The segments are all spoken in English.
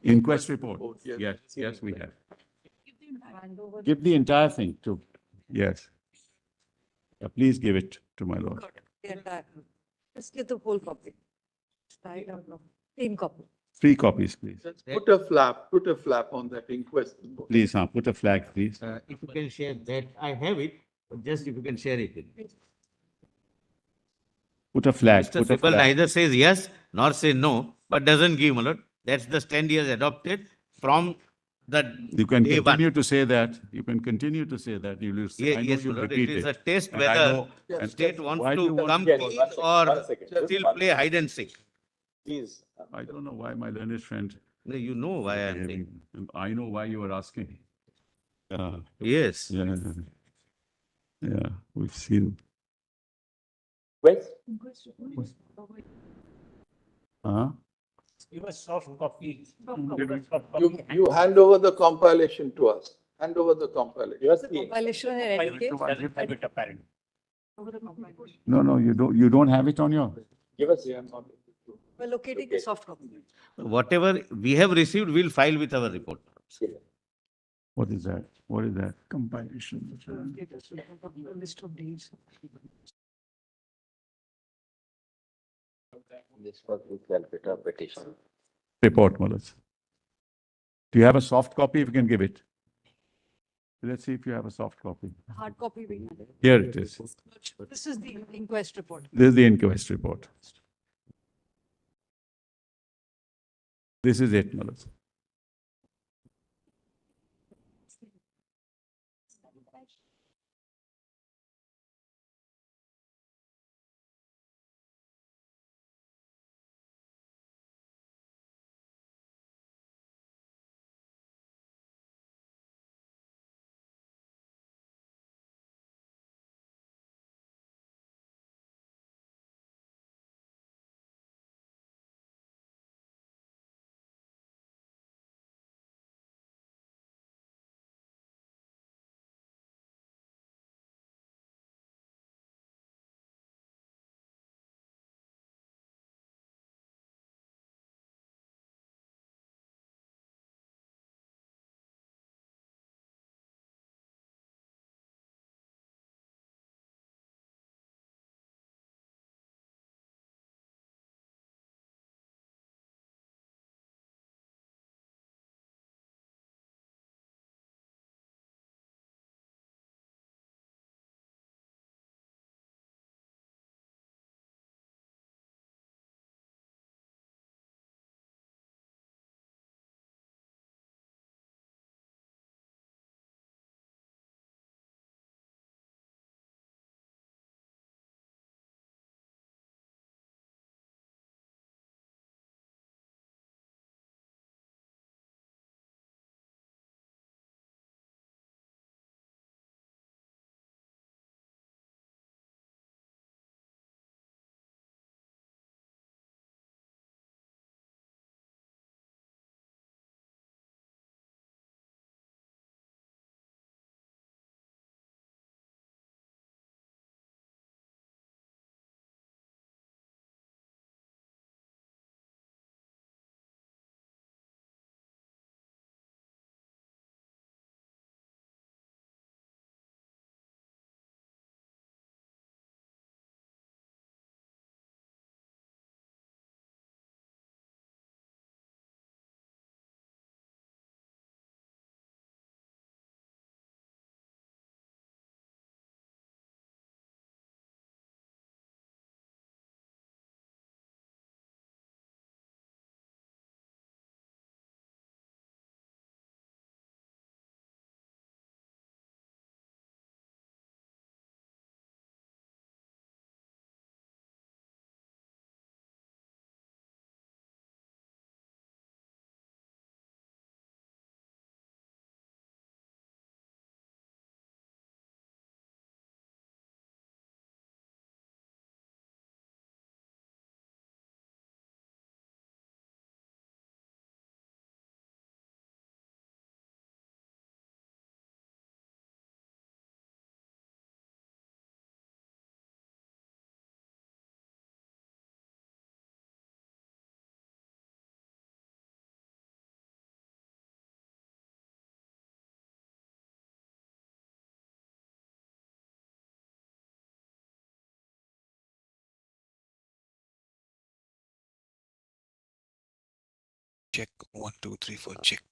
Inquest report. Yes, yes, we have. Give the entire thing to, yes. Please give it to my lord. The entire. Just get the whole copy. I don't know. 10 copy. 3 copies, please. Put a flap on that inquest report. Please, put a flag, please. If you can share that, I have it, but just if you can share it. with me. Put a flag, Mr. put a Sibal flag. neither says yes nor say no, but doesn't give, my lord. That's the stand he has adopted from the You can day one. continue to say that. You can continue to say that. You will say, I know Yes, my you'll lord, it repeat is a it. test And I whether know- the and state wants why do you to want come to- clean or still play hide and seek. Please. I don't know why my learned friend. No, you know why I am saying. I know why you are asking. Yes. Yeah, yeah, we've seen. Wait. Huh? Give us soft copy. You hand over the compilation to us. Hand over the compilation. The compilation and edit. No, you don't have it on your. Give us. We're locating the soft copy. Whatever we have received, we'll file with our report. What is that? What is that? Compilation. List of deeds. This was with Calcutta petition. Report, Mullah. Do you have a soft copy? If you can give it. Let's see if you have a soft copy. Hard copy we have. Here it is. This is the inquest report. This is the inquest report. This is it, Mullah. Check 1, 2, 3, 4. Check.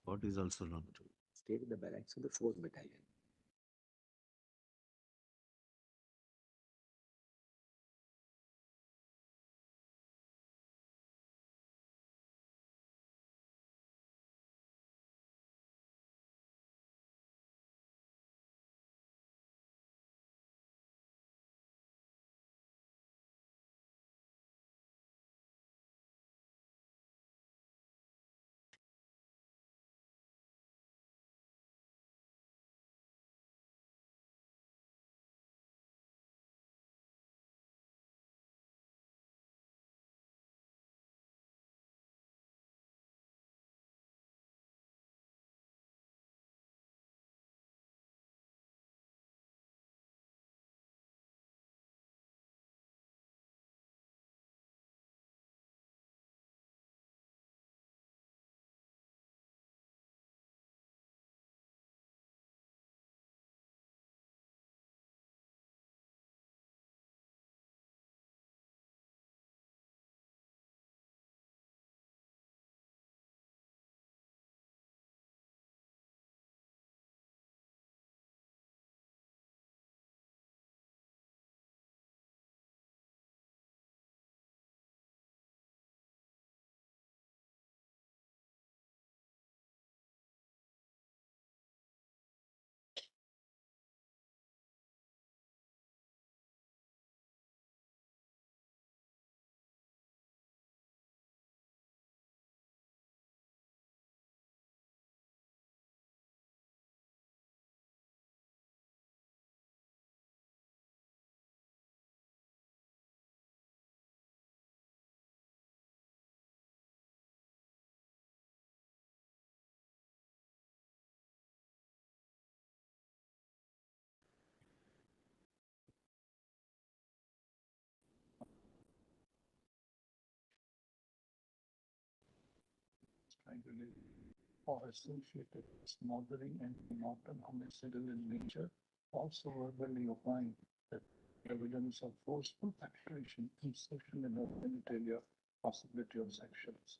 What is also not true? Stayed in the barracks of the 4th Battalion. Strangulation or associated with smothering and not homicidal in nature, also verbally opined that Evidence of forceful penetration, insertion in the genitalia, possibility of sections.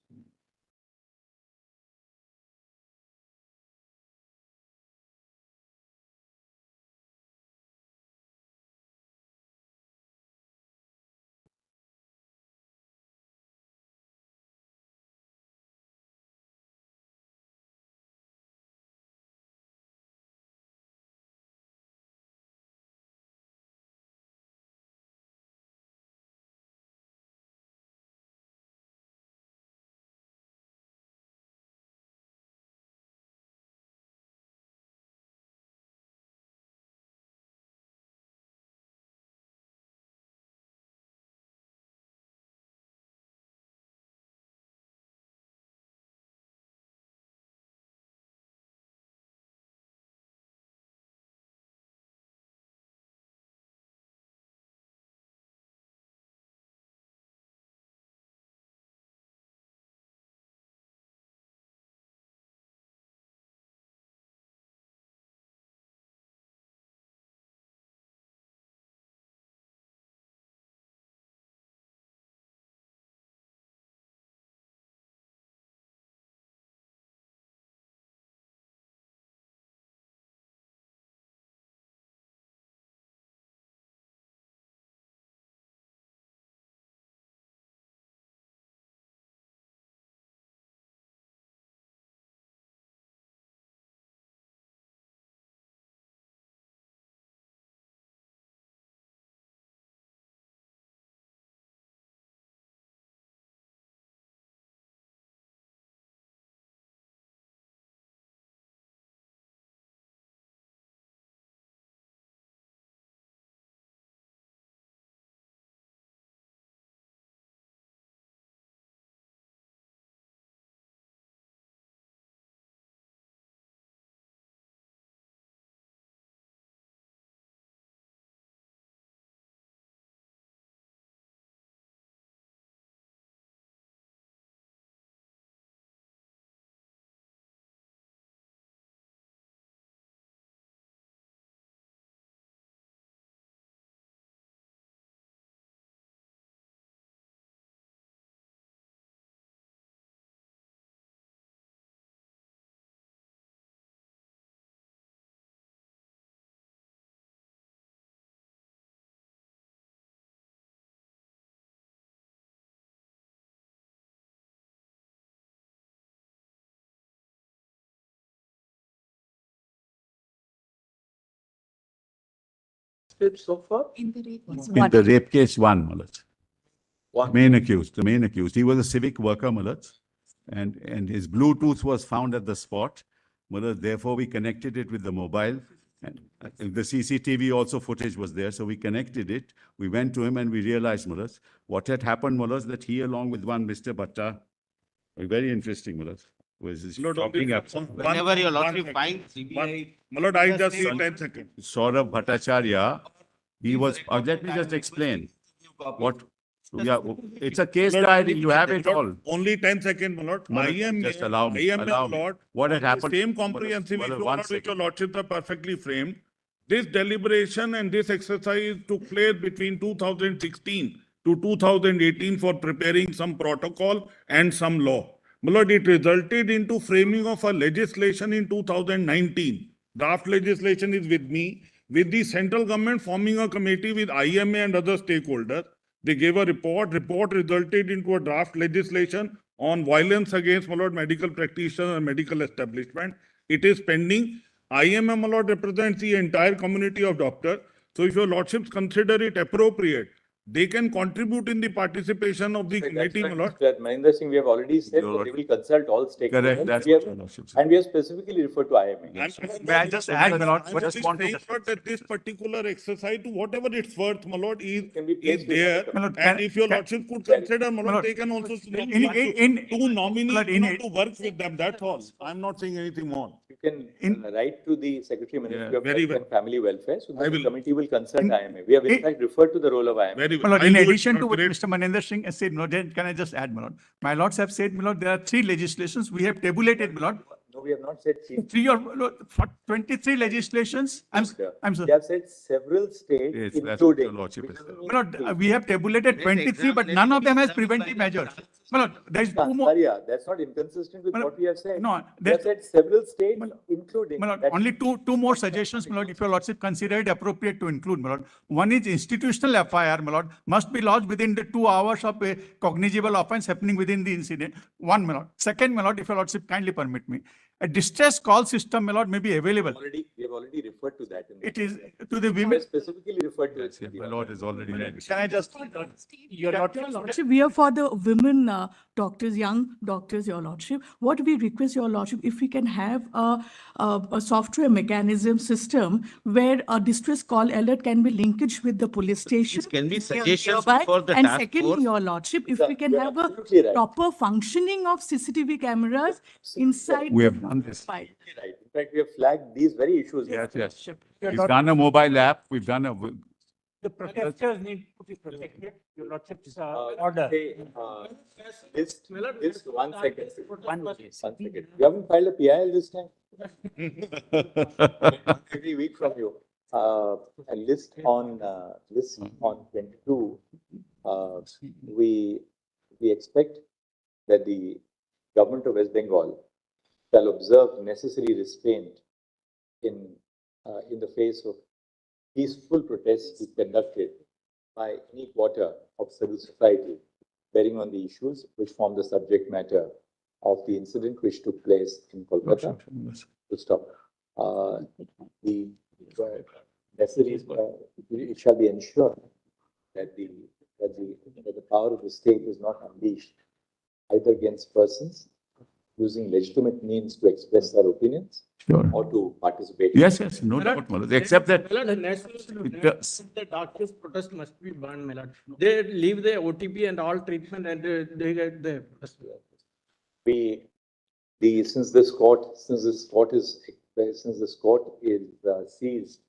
So far? In the rape case, In the rape case, one, my lords. One. The main accused. He was a civic worker, my lords, and his Bluetooth was found at the spot. My lords, therefore, we connected it with the mobile. And the CCTV also footage was there, so we connected it. We went to him and we realized, my lords, what had happened, my lords, that he along with one Mr. Bhatta, very interesting, my lords, was Lord, shopping up. Whenever your lordship second. finds CBI. My lord, I just Just need say- 10 seconds. Saurabh Bhattacharya, he was, let me just explain what, yeah, it's a case Lord, diary, you have it Lord, all. Only 10 seconds, my lord. My lord, IMA, just allow me, IMA, Lord. What had on the happened? Same comprehensive My lord, issue, one Lord, which your second. lordship are perfectly framed. This deliberation and this exercise took place between 2016 to 2018 for preparing some protocol and some law. My lord, it resulted into framing of a legislation in 2019. Draft legislation is with me, with the central government forming a committee with IMA and other stakeholders. They gave a report. Report resulted into a draft legislation on violence against, my lord, medical practitioners and medical establishment. It is pending. IMA, my lord, represents the entire community of doctors. So if your lordships consider it appropriate, they can contribute in the participation of the committee, my lord. Mahendra Singh, we have already said Your that lord. they will consult all stakeholders. Correct, that's We what have- your lordship said. And we have specifically referred to IMA. May I just add, my lord, what just just want to- saying, lord, that this particular exercise, to whatever it's worth, my lord, Can be placed is there. before the- And if your lordship could consider, my lord, they can also nominate two nominees to work with them, that's all. I'm not saying anything more. You can write to the Secretary Ministry of very Health well. and Family Welfare, so I that the will. committee will consult IMA. We have in fact referred to the role of IMA. Very My well. lord, I'll in do it, addition my to what great- Mr. Manendra Singh has said, my lord, can I just add, my lord? My lords have said, my lord, there are three legislations. We have tabulated, my lord. we have not said chief. Three or, look, for 23 legislations, I'm They sorry. have said several states, Yes, that's what including. your lordship which has doesn't My mean lord, we have tabulated 23, but none of them has preventive measures. My lord, there is two more. Kansaria, that's not inconsistent with Well, what we have said. no, We have there's- said several states, Well, including. My lord, that- only two more suggestions, my lord, if your lordship consider it appropriate to include, my lord. One is institutional FIR, my lord, must be lodged within the 2 hours of a cognizable offense happening within the incident. One, my lord. Second, my lord, if your lordship kindly permit me, a distress call system, my lord, may be available. We have already referred to that. It is to the We women. have specifically referred to Yes, it. yes, my lord is already ready. Can I just? Your lordship, Lordship, we are for the women doctors, young doctors, your lordship. What we request, your lordship, if we can have a software mechanism system where a distress call alert can be linkage with the police station. This can be here- suggestions hereby. for the And task secondly, force. your lordship, if Sir, we can you're have a absolutely right. proper functioning of CCTV cameras inside. We the have done this. file. Right. In fact, we have flagged these very issues. Yes, yes. your We've lordship, done a mobile app, we've done a, the protesters need to be protected. Your lordship's Uh, order. say, This, one second. One One second. You haven't filed a PIL this time? Every week from you. A list on 22, we expect that the government of West Bengal shall observe necessary restraint in the face of peaceful protests to be conducted by any quarter of civil society bearing on the issues which form the subject matter of the incident which took place in Kolkata. To stop. The necessary, it shall be ensured that the power of the state is not unleashed either against persons using legitimate means to express their opinions Sure. or to participate. Yes, yes, no doubt, my lord. Except that it does. The doctors' protest must be banned, my lord. They leave the OTP and all treatment and they get the. Since this court is seized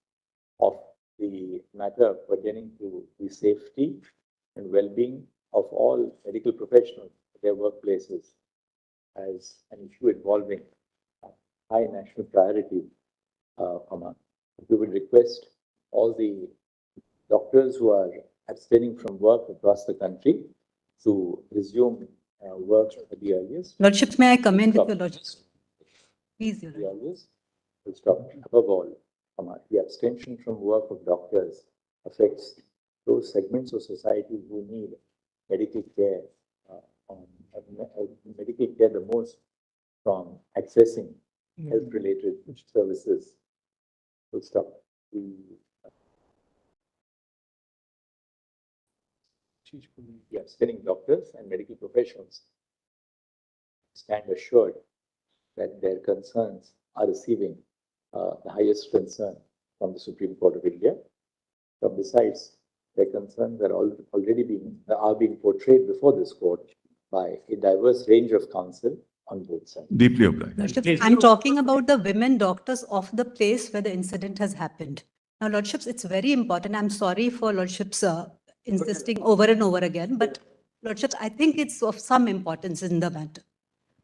of the matter pertaining to the safety and well-being of all medical professionals at their workplaces as an issue involving high national priority, we would request all the doctors who are abstaining from work across the country to resume work at the earliest. Lordships, may I come in with Stop. your lordships? Please, Your The Lordship. earliest will stop. Above all, the abstention from work of doctors affects those segments of society who need medical care, medical care the most from accessing health-related services. Will stop. The abstaining doctors and medical professionals stand assured that their concerns are receiving the highest concern from the Supreme Court of India. But besides, their concerns are already being portrayed before this court by a diverse range of counsel on both sides. Deeply obliged. Lordships, I'm talking about the women doctors of the place where the incident has happened. Now, Lordships, it's very important. I'm sorry for Lordships insisting over and over again, but Lordships, I think it's of some importance in the matter.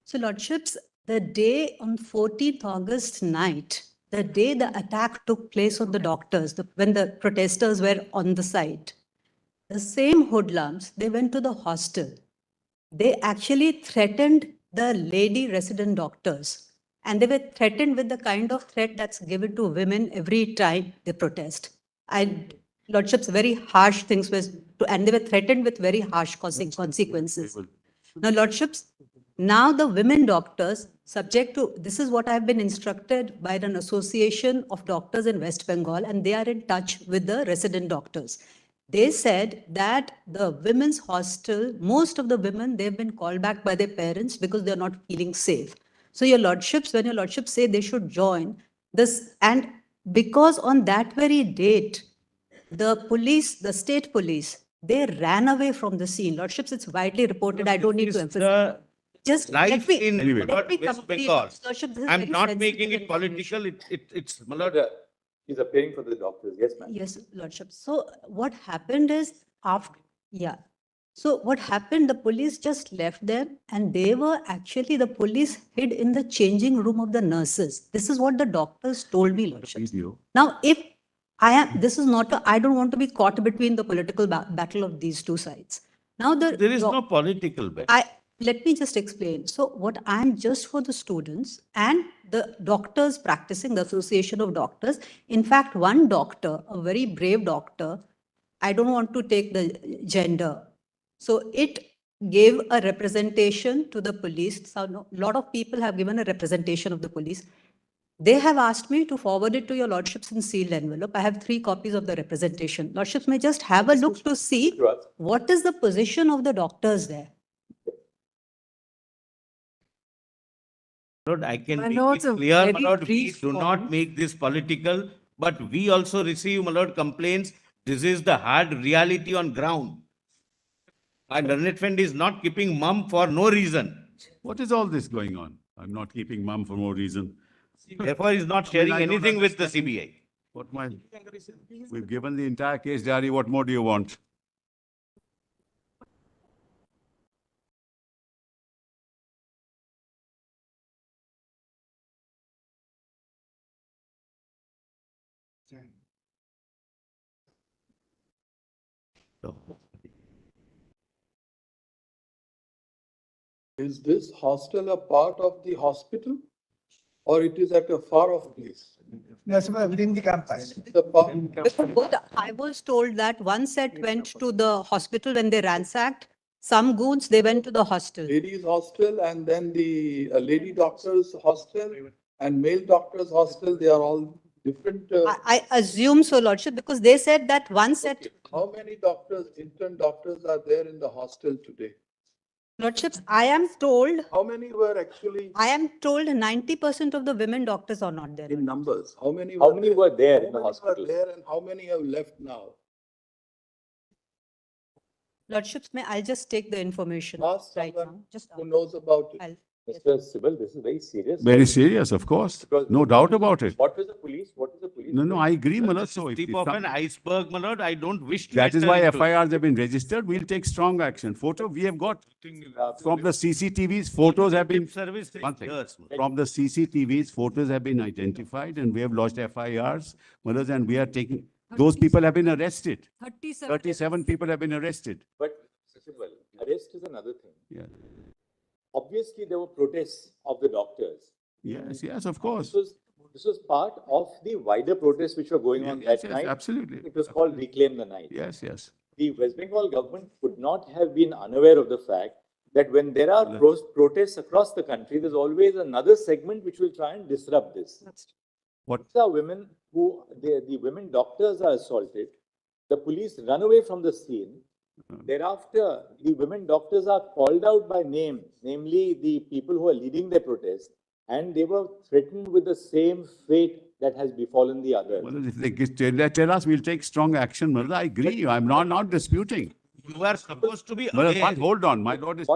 So, Lordships, the day on 14th August night, the day the attack took place on the doctors, when the protesters were on the site, the same hoodlums, they went to the hostel. They actually threatened the lady resident doctors, and they were threatened with the kind of threat that's given to women every time they protest. And Lordships, very harsh things and they were threatened with very harsh consequences. Now, Lordships, now the women doctors, subject to, this is what I've been instructed by an association of doctors in West Bengal, and they are in touch with the resident doctors. They said that the women's hostel, most of the women, they've been called back by their parents because they're not feeling safe. So your lordships, when your lordships say they should join this, and because on that very date, the police, the state police, they ran away from the scene. Lordships, it's widely reported. I don't need to emphasize. Just Life in Anyway. West Bengal. I'm not making it political. It's my lord. He's appearing for the doctors. Yes, ma'am. Yes, Lordship. So what happened is after, yeah, So what happened, the police just left them and they were actually, the police hid in the changing room of the nurses. This is what the doctors told me, Lordship. Video. Now, if I am, this is not, I don't want to be caught between the political battle of these two sides. Now, There is no political bet. let me just explain. So what I'm just for the students and the doctors practicing, the Association of Doctors. In fact, one doctor, a very brave doctor, I don't want to take the gender. So it gave a representation to the police. So a lot of people have given a representation of the police. They have asked me to forward it to your lordships in sealed envelope. I have 3 copies of the representation. Lordships may just have a look to see what is the position of the doctors there. Lord, I can My make lords, it a clear, my very lord, we brief do not point. make this political, but we also receive, my lord, complaints. This is the hard reality on ground. My learned friend is not keeping mum for no reason. What is all this going on? I'm not keeping mum for no reason. Therefore, is not sharing I don't anything with the understand. CBI. What my, we've given the entire case diary. What more do you want? Is this hostel a part of the hospital or it is at a far off place? Within the campus. The part, But I was told that one set went to the hospital when they ransacked. Some goons, they went to the hostel. ladies hostel and then the lady doctors hostel and male doctors hostel, they are all different. I assume so, Lordship, because they said that one set, How many doctors, intern doctors are there in the hostel today? Lordships, I am told How many were actually 90% of the women doctors are not there. in numbers? How many How many were there in the How many were hospital? there and how many have left now? Lordships, I'll just take the information Ask right someone now. Just who knows about it. I'll- Mr. Sibal, this is very serious. Very serious, of course. Because- No doubt about it. What was the police? What is the police? No, I agree, my lord. So if Tip if of some- an iceberg, my lord, I don't wish to. that is enter why into it. FIRs have been registered. We'll take strong action. Photo, we have got from the CCTVs, photos have been, Tip service takes one thing. years, my lord. from the CCTVs, photos have been identified and we have lodged FIRs. my lords, and we are taking, those people have been arrested. 37 people have been arrested. But, Mr. Sibal, arrest is another thing. Yeah. Obviously, there were protests of the doctors. Yes, of course. This was part of the wider protests which were going on Yes, that yes, night. absolutely. It was called Reclaim the Night. Yes. The West Bengal government could not have been unaware of the fact that when there are protests across the country, there's always another segment which will try and disrupt this. What? These are women who, the women doctors are assaulted. The police run away from the scene. Thereafter, the women doctors are called out by name, namely the people who are leading the protest, and they were threatened with the same fate that has befallen the others. Well, if they tell us, we'll take strong action. Well, I agree. I'm not disputing. You are supposed to be Well, aware. hold on. My lord is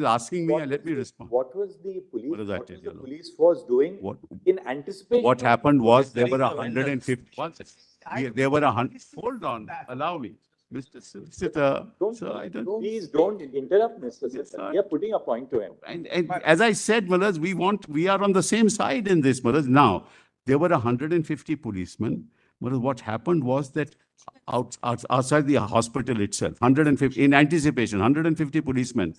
asking me and let me respond. What was the police, What does that what tell was you, the Lord? police force doing What, in anticipation? what of happened was there were Registering the 150. One second. There were 100. Hold on. Allow me. Mr. Solicitor, sir, I don't. Please don't interrupt, Mr. Yes, Sir. sir. You're putting a point to him. And as I said, Malas, we are on the same side in this, Malas. Now, there were 150 policemen. Malas, what happened was that outside the hospital itself, 150, in anticipation, 150 policemen.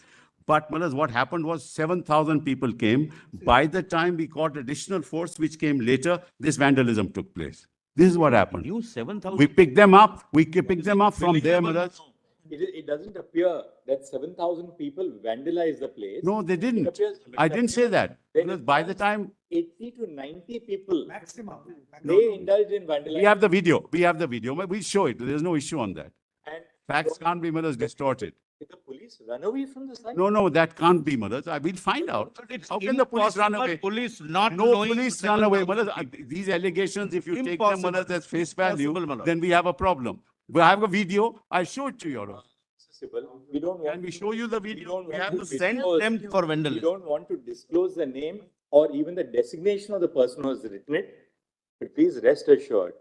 But Malas, what happened was 7,000 people came. By the time we got additional force, which came later, this vandalism took place. This is what happened. You 7,000. We picked them up. We picked them up from there, Malas. It doesn't appear that 7,000 people vandalized the place. No, they It didn't. appears- I didn't say that. Then Because it by the comes time 80 to 90 people, Maximum. they indulged in vandalism. we have the video, we'll show it. There's no issue on that. And Facts can't be, Malas, distorted. did the police run away from the site? No, that can't be, Malas. We'll find out. It's How can the police run impossible away? Police not No knowing police run away, 7,000 Malas. These allegations, if you take them, Impossible. Malas, as face value, Impossible, Malas. then we have a problem. We have a video. I'll show it to you, Your Honor. Mr. Sibal, we don't want. Can we show you the we video? don't We want have to the Send disclose- them for We vandalism. don't want to disclose the name or even the designation of the person who has written it. But please rest assured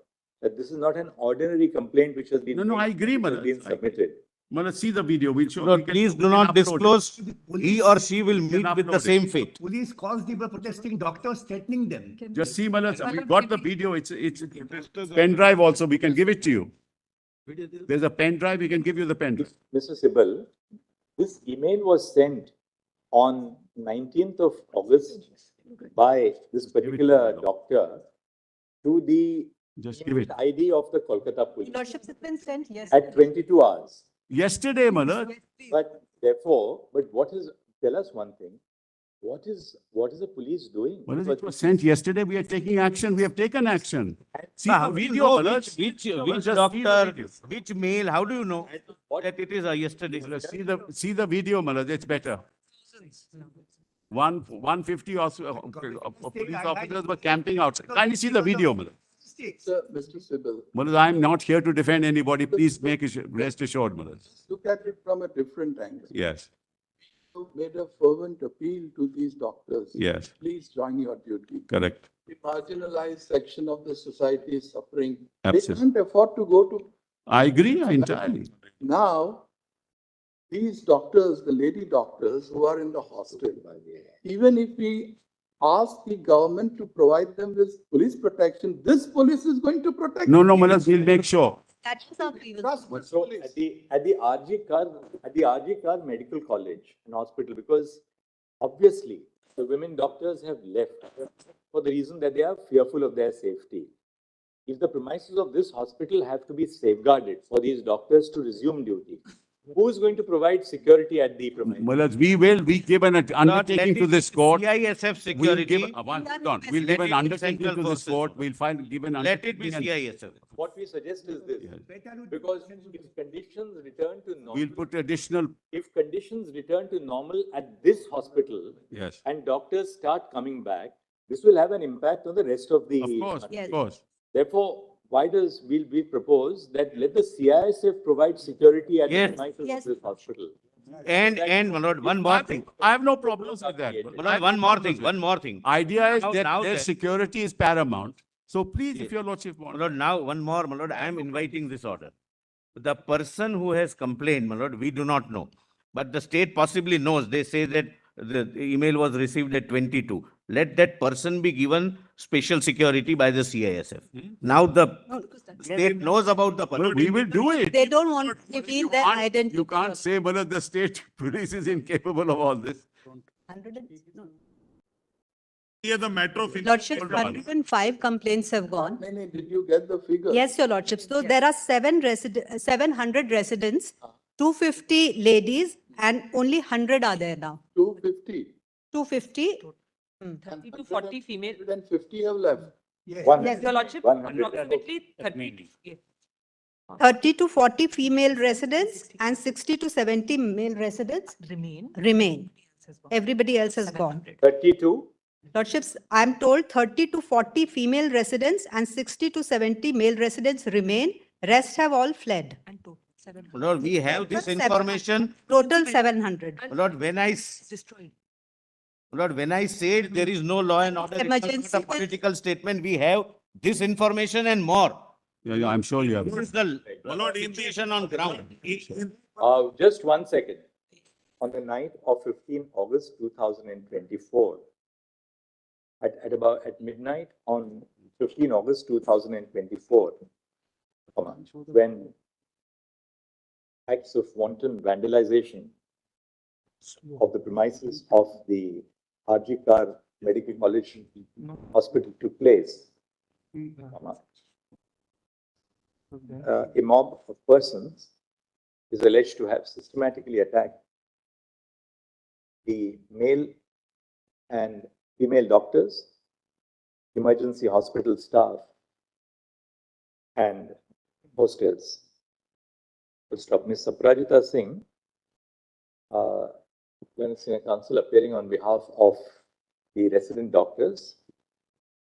that this is not an ordinary complaint which has been. No, I agree, which has Manas. been I agree. submitted. Well, see the video. We'll show. Lord, we can- please we do can not upload it. disclose. He or she will We can meet with the upload it. same fate. Police calls the protesting doctors, threatening them. Just see, Malad, we've got the video. It's pen drive also. We can give it to you. There's a pen drive. We can give you the pen drive. Mr. Sibal, this email was sent on 19th of August by this particular doctor to the Just give it. ID of the Kolkata police Lordships, it's been sent at yesterday. 22 hours. Yesterday, Malad. But therefore, tell us one thing, what is the police doing? Malad, Because it was sent yesterday. We are taking action. We have taken action. See How the do you video, know Malad. which Just see the doctor, video. which mail, how do you know that it is yesterday? Malad, see the video, Malad. It's better. 150 also, police officers were camping outside. Kindly see the video, Malad. Sir, Mr. Sibal, Malad, I'm not here to defend anybody. Please make it, rest assured, Malad. look at it from a different angle. Yes, You made a fervent appeal to these doctors. yes, Please join your duty. correct. The marginalized section of the society is suffering. Absolutely. They can't afford to go to. I agree entirely. Now, these doctors, the lady doctors who are in the hostel, even if we ask the government to provide them with police protection, this police is going to protect. No, Malad, we'll make sure. That is our grievance. Trust this So police. at the RG Kar Medical College and Hospital, because obviously the women doctors have left for the reason that they are fearful of their safety. If the premises of this hospital have to be safeguarded for these doctors to resume duty, who is going to provide security at the premises? Malad, we give an undertaking to this court. CISF We'll give, security, hold on, we'll Let give an it be undertaking central to this forces. court. We'll give an let it be undertaking. and CISF. What we suggest is this, because if conditions return to normal, We'll put additional, if conditions return to normal at this hospital yes, and doctors start coming back, this will have an impact on the rest of the. of course, Yes. of course. Therefore, we propose that let the CISF provide security at the Yes. premises Yes. of this hospital. And my lord, one more thing. I have no problems with that. My My lord, one more thing. Idea is Now- that now their that- security is paramount. So please, if your lordship My wants. lord, now one more, my lord, I am inviting this order. The person who has complained, my lord, we do not know. But the state possibly knows. They say that the email was received at 22. Let that person be given special security by the CISF. Now the No, because that's- state knows about the person. We will do it. They don't want to reveal their identity. You can't say, Malad, the state police is incapable of all this. 100 and- no. Here the matter of. Lordships, 105 complaints have gone. Many, did you get the figure? Yes, your lordships. So there are 700 residents, 250 ladies, and only 100 are there now. 250. 250. 30 to 40 female. 150 have left. Yes. Yes, your lordship. 100. 30 to 40 female residents and 60 to 70 male residents remain. Everybody else has gone. 32, Lordships, I am told 30 to 40 female residents and 60 to 70 male residents remain. Rest have all fled. My lord, we have this Seven. information. Total 700. My lord, when I said there is no law and order, it was not Emergency. a political statement. We have this information and more. Yeah, I'm sure you have. This is the My lord, in the- situation on ground. just 1 second. On the night of 15 August 2024, at midnight on 15 August 2024, when acts of wanton vandalization of the premises of the RG Kar Medical College Hospital took place, a mob of persons is alleged to have systematically attacked the male and female doctors, emergency hospital staff, and hostels. First up, Ms. Saprajita Singh, Women's Senior Council, appearing on behalf of the resident doctors,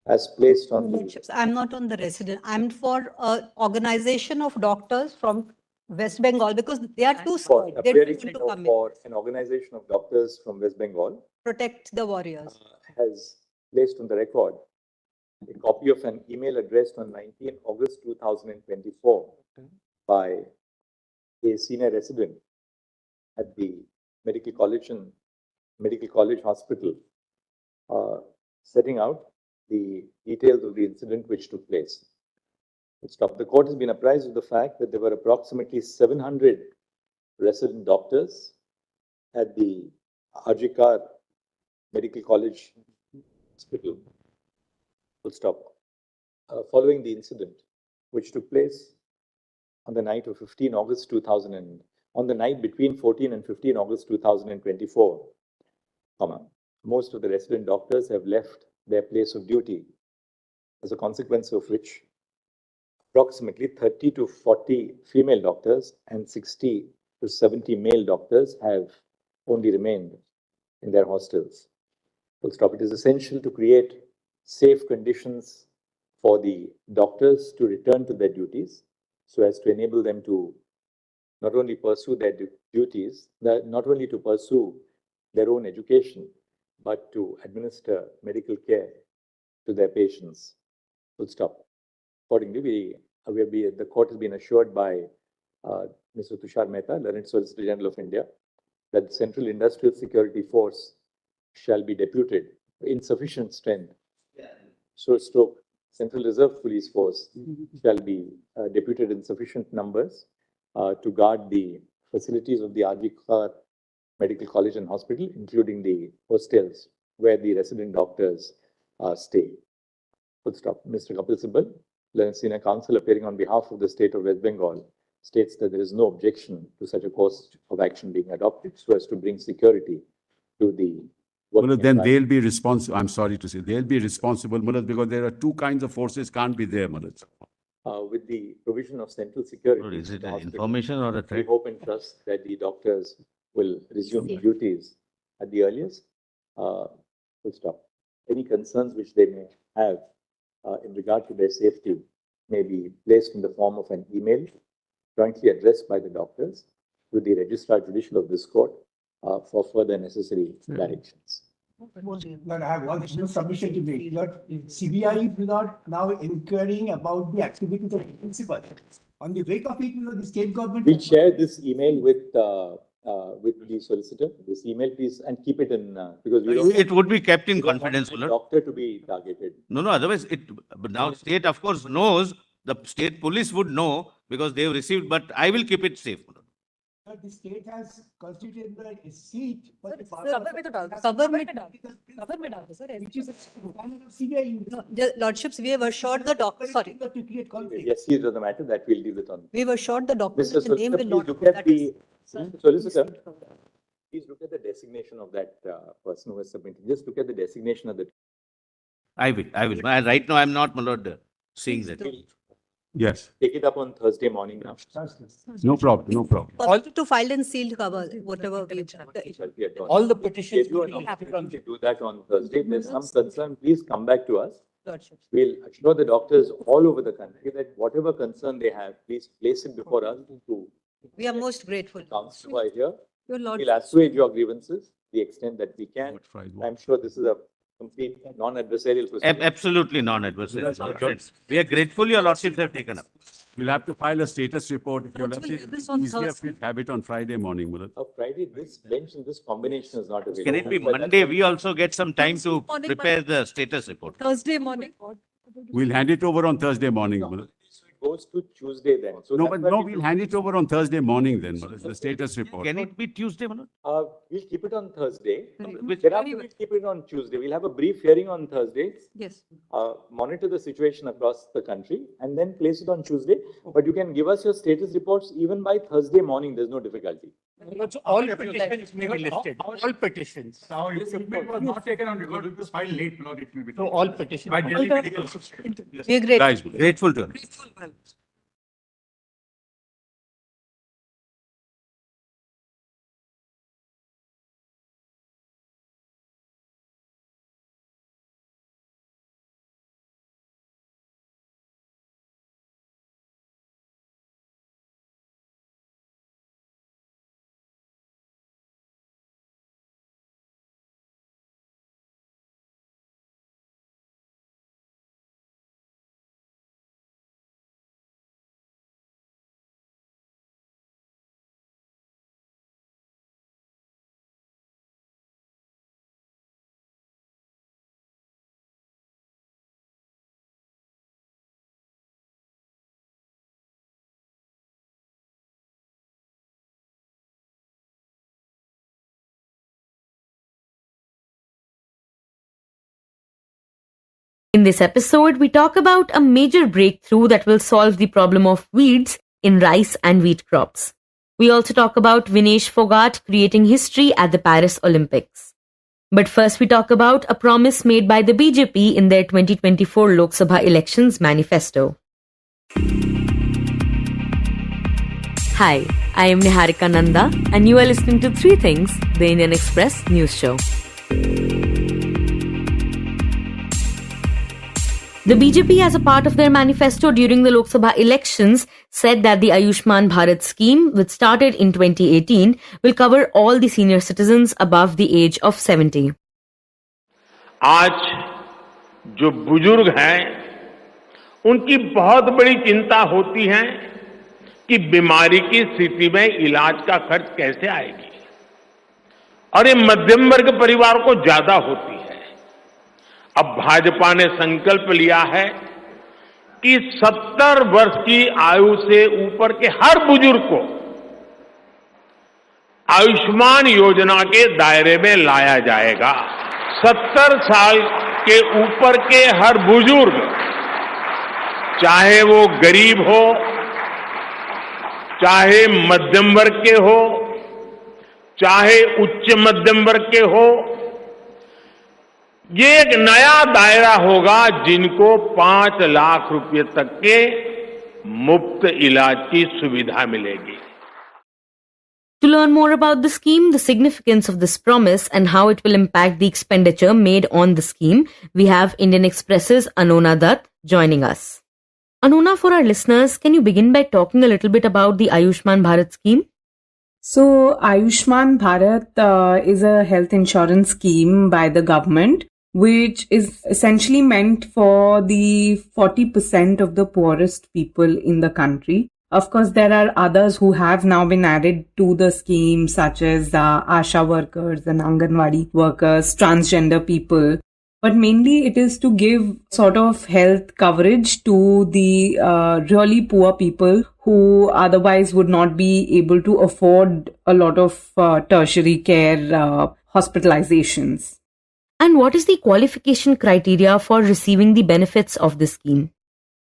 has placed on the Lordships, I'm not on the resident. I'm for organization of doctors from West Bengal because they are too for scared. They appearing don't want to come in. for an organization of doctors from West Bengal, Protect the warriors. has placed on the record a copy of an email addressed on 19 August 2024 by a senior resident at the Medical College Hospital, setting out the details of the incident which took place. The court has been apprised of the fact that there were approximately 700 resident doctors at the RG Kar Medical College Hospital. Following the incident, which took place on the night of 15 August 2000 on the night between 14 and 15 August 2024, most of the resident doctors have left their place of duty, as a consequence of which approximately 30 to 40 female doctors and 60 to 70 male doctors have only remained in their hostels. It is essential to create safe conditions for the doctors to return to their duties so as to enable them to not only pursue their duties, not only to pursue their own education, but to administer medical care to their patients. Accordingly, the court has been assured by Mr. Tushar Mehta, Learned Solicitor General of India, that the Central Industrial Security Force shall be deputed in sufficient strength. Central Reserve Police Force shall be deputed in sufficient numbers to guard the facilities of the RG Kar Medical College and Hospital, including the hostels where the resident doctors stay. Mr. Kapil Sibal, Learned Senior Counsel, appearing on behalf of the state of West Bengal, states that there is no objection to such a course of action being adopted so as to bring security to the Mullah, then they'll be responsible. I'm sorry to say, they'll be responsible, Mullah, because there are two kinds of forces can't be there, Mullah. With the provision of central security. Is it the an hospital, information or a we threat? hope and trust that the doctors will resume duties at the earliest. Any concerns which they may have in regard to their safety may be placed in the form of an email jointly addressed by the doctors to the Registrar Judicial of this court for further necessary directions. But I have one submission to make. CBI is not now inquiring about the activities of the principal. On the wake of it, the state government. We'll share this email with the solicitor. This email, please, and keep it in because we don't. It would be kept in we don't want confidence, the Mullah. doctor to be targeted. No, otherwise but now state of course knows, the state police would know because they have received, but I will keep it safe. Mullah. The state has constituted a seat. Sir, cover में तो डाल दो, Cover में cover में डाल दो, sir. Which is requirement of CBI. No, the Lordships, we have assured the doctor, sorry, To create conflict. Yes, he is on the matter that we'll deal with on. we have assured the doctor Mr. that the name Solicitor, will please not. look at that is- the solicitor. Please look at the designation of that person who has submitted. Just look at the designation of the. I will. Right now, I'm not, my lord, seeing that. Yes, Take it up on Thursday morning now. no problem, no problem. Positive to file and sealed cover, whatever we. Shall be at dawn. All the petitions Schedule will be on- happening on. Do that on Thursday. If there's some concern, please come back to us. Lordships. We'll assure the doctors all over the country that whatever concern they have, please place it before us to We are most grateful. counsel who are here. Your We'll Lordship, assuage your grievances the extent that we can. What Friday? I'm sure this is a complete non-adversarial procedure. Absolutely non-adversarial. We are grateful your lordships have taken up. We'll have to file a status report. If you're But lucky, we'll do this on easier if Thursday. we have it on Friday morning, Mullah. Friday, this bench and this combination is not available. Can it be But Monday? We also get some time to Morning, prepare the status report. Thursday morning. We'll hand it over on Thursday morning, Mullah. it goes to Tuesday then. So No, that's but why no, we we'll do- hand it over on Thursday morning then, Mullah, the status report. Can it be Tuesday, Manoj? We'll keep it on Thursday. Which- Thereafter, we'll keep it on Tuesday. We'll have a brief hearing on Thursday. Yes. Monitor the situation across the country and then place it on Tuesday. But you can give us your status reports even by Thursday morning. There's no difficulty. All petitions may be listed. All petitions. Now, if it was not taken on record, it was filed late, Lord, it may be. So all petitions. By Delhi Medical Association. we are grateful. Guys, Grateful to you. In this episode, we talk about a major breakthrough that will solve the problem of weeds in rice and wheat crops. We also talk about Vinesh Fogart creating history at the Paris Olympics. But first we talk about a promise made by the BJP in their 2024 Lok Sabha elections manifesto. Hi, I am Niharika Nanda and you are listening to Three Things, the Indian Express news show. The BJP, as a part of their manifesto during the Lok Sabha elections, said that the Ayushman Bharat scheme, which started in 2018, will cover all the senior citizens above the age of 70. आज जो बुजुर्ग हैं, उनकी बहुत बड़ी चिंता होती है कि बीमारी की स्थिति में इलाज का खर्च कैसे आएगी, और ये मध्यम वर्ग परिवार को ज्यादा होती है। अब भाजपा ने संकल्प लिया है कि 70 वर्ष की आयु से ऊपर के हर बुजुर्ग को आयुष्मान योजना के दायरे में लाया जाएगा। 70 साल के ऊपर के हर बुजुर्ग, चाहे वो गरीब हो, चाहे मध्यम वर्ग के हो, चाहे उच्च मध्यम वर्ग के हो, ये एक नया दायरा होगा जिनको 5 लाख रुपए तक के मुफ्त इलाज की सुविधा मिलेगी। To learn more about the scheme, the significance of this promise and how it will impact the expenditure made on the scheme, we have Indian Express's Anona Dutt joining us. Anona, for our listeners, can you begin by talking a little bit about the Ayushman Bharat scheme? So, Ayushman Bharat is a health insurance scheme by the government, which is essentially meant for the 40% of the poorest people in the country. Of course, there are others who have now been added to the scheme, such as ASHA workers and Anganwadi workers, transgender people. But mainly it is to give sort of health coverage to the really poor people who otherwise would not be able to afford a lot of tertiary care hospitalizations. And what is the qualification criteria for receiving the benefits of this scheme?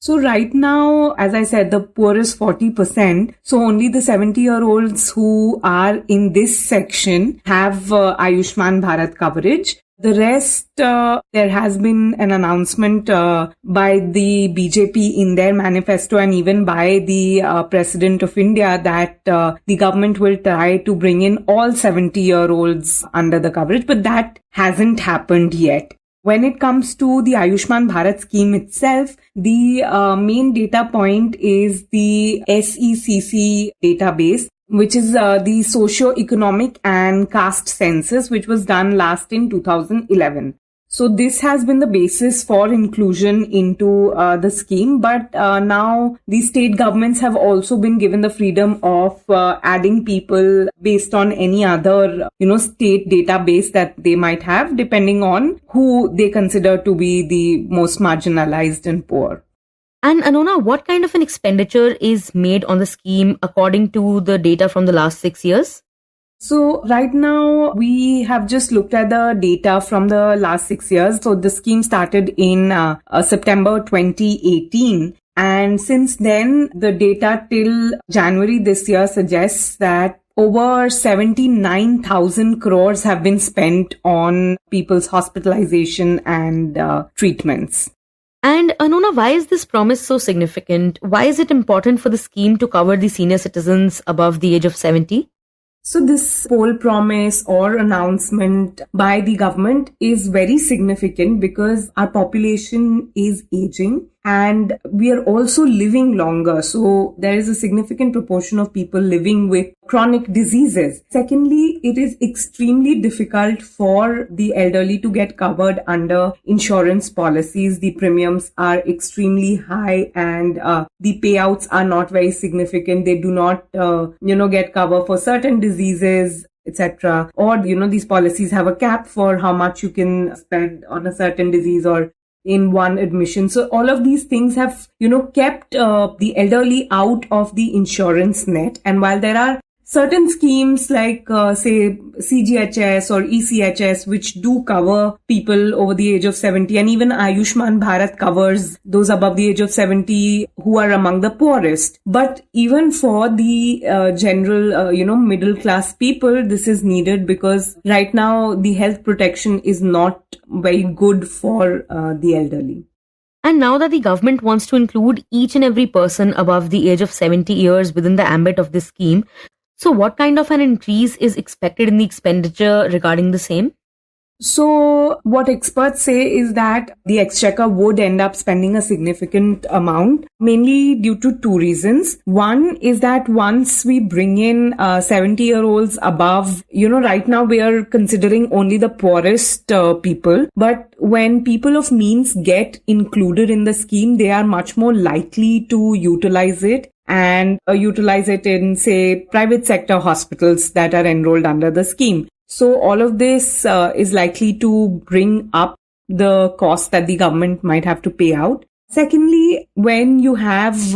So right now, as I said, the poorest 40%, so only the 70-year-olds who are in this section have Ayushman Bharat coverage. The rest, there has been an announcement by the BJP in their manifesto and even by the President of India that the government will try to bring in all 70-year-olds under the coverage, but that hasn't happened yet. When it comes to the Ayushman Bharat scheme itself, the main data point is the SECC database, which is the socio-economic and caste census, which was done last in 2011. So this has been the basis for inclusion into the scheme. But now the state governments have also been given the freedom of adding people based on any other, state database that they might have, depending on who they consider to be the most marginalized and poor. And Anona, what kind of an expenditure is made on the scheme according to the data from the last 6 years? So right now we have just looked at the data from the last 6 years. So the scheme started in September 2018. And since then, the data till January this year suggests that over 79,000 crores have been spent on people's hospitalization and treatments. And Anona, why is this promise so significant? Why is it important for the scheme to cover the senior citizens above the age of 70? So this whole promise or announcement by the government is very significant because our population is aging and we are also living longer. So there is a significant proportion of people living with chronic diseases. Secondly, it is extremely difficult for the elderly to get covered under insurance policies. The premiums are extremely high and the payouts are not very significant. They do not, get cover for certain diseases, etc. Or, these policies have a cap for how much you can spend on a certain disease or in one admission. So all of these things have, kept the elderly out of the insurance net. And while there are certain schemes like, say, CGHS or ECHS, which do cover people over the age of 70, and even Ayushman Bharat covers those above the age of 70 who are among the poorest. But even for the general, middle class people, this is needed because right now the health protection is not very good for the elderly. And now that the government wants to include each and every person above the age of 70 years within the ambit of this scheme, so what kind of an increase is expected in the expenditure regarding the same? So what experts say is that the exchequer would end up spending a significant amount, mainly due to two reasons. One is that once we bring in 70-year-olds above, right now we are considering only the poorest people. But when people of means get included in the scheme, they are much more likely to utilize it and utilize it in, say, private sector hospitals that are enrolled under the scheme. So all of this is likely to bring up the cost that the government might have to pay out. Secondly, when you have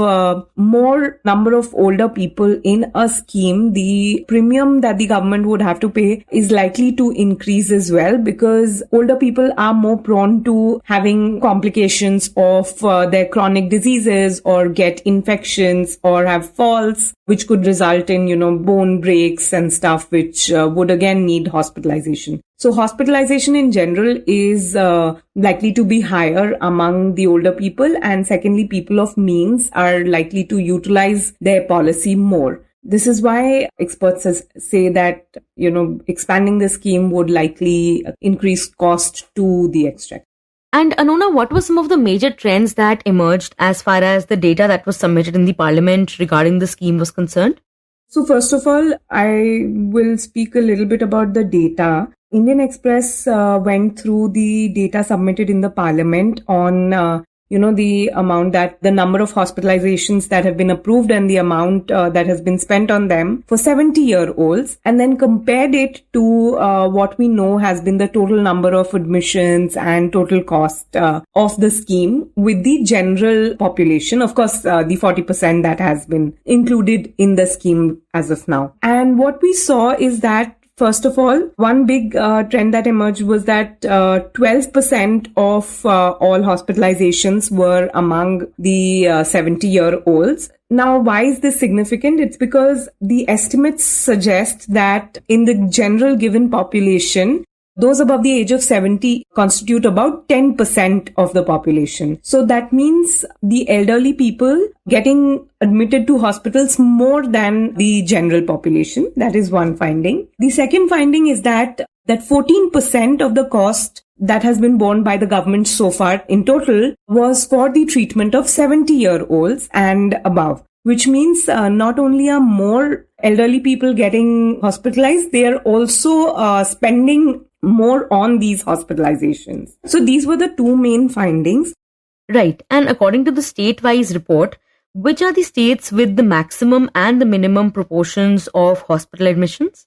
more number of older people in a scheme, the premium that the government would have to pay is likely to increase as well, because older people are more prone to having complications of their chronic diseases or get infections or have falls, which could result in, bone breaks and stuff, which would again need hospitalization. So hospitalization in general is likely to be higher among the older people. And secondly, people of means are likely to utilize their policy more. This is why experts say that, expanding the scheme would likely increase cost to the exchequer. And Anona, what were some of the major trends that emerged as far as the data that was submitted in the parliament regarding the scheme was concerned? So first of all, I will speak a little bit about the data. Indian Express went through the data submitted in the parliament on the amount that the number of hospitalizations that have been approved and the amount that has been spent on them for 70-year-olds, and then compared it to what we know has been the total number of admissions and total cost of the scheme with the general population. Of course, the 40% that has been included in the scheme as of now. And what we saw is that first of all, one big trend that emerged was that 12% of all hospitalizations were among the 70-year-olds. Now, why is this significant? It's because the estimates suggest that in the general given population, those above the age of 70 constitute about 10% of the population. So that means the elderly people getting admitted to hospitals more than the general population. That is one finding. The second finding is that 14% of the cost that has been borne by the government so far in total was for the treatment of 70-year-olds and above, which means not only are more elderly people getting hospitalized, they are also spending more on these hospitalizations. So these were the two main findings. Right. And according to the state-wise report, which are the states with the maximum and the minimum proportions of hospital admissions?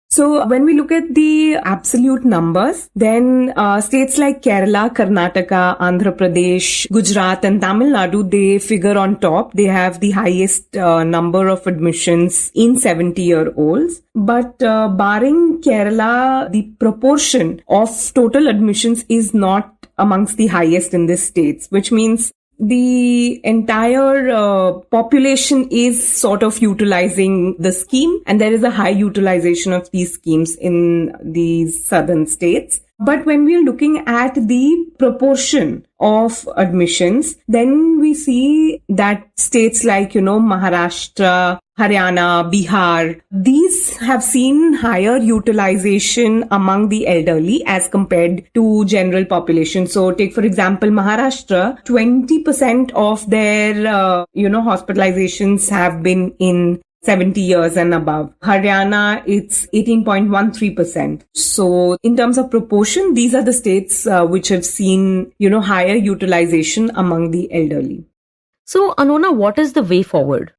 So when we look at the absolute numbers, then states like Kerala, Karnataka, Andhra Pradesh, Gujarat and Tamil Nadu, they figure on top. They have the highest number of admissions in 70-year-olds. But barring Kerala, the proportion of total admissions is not amongst the highest in these states, which means the entire population is sort of utilizing the scheme, and there is a high utilization of these schemes in these southern states. But when we are looking at the proportion of admissions, then we see that states like, Maharashtra, Haryana, Bihar, these have seen higher utilization among the elderly as compared to general population. So take, for example, Maharashtra, 20% of their, hospitalizations have been in 70 years and above. Haryana, it's 18.13%. So in terms of proportion, these are the states which have seen, higher utilization among the elderly. So Anona, what is the way forward?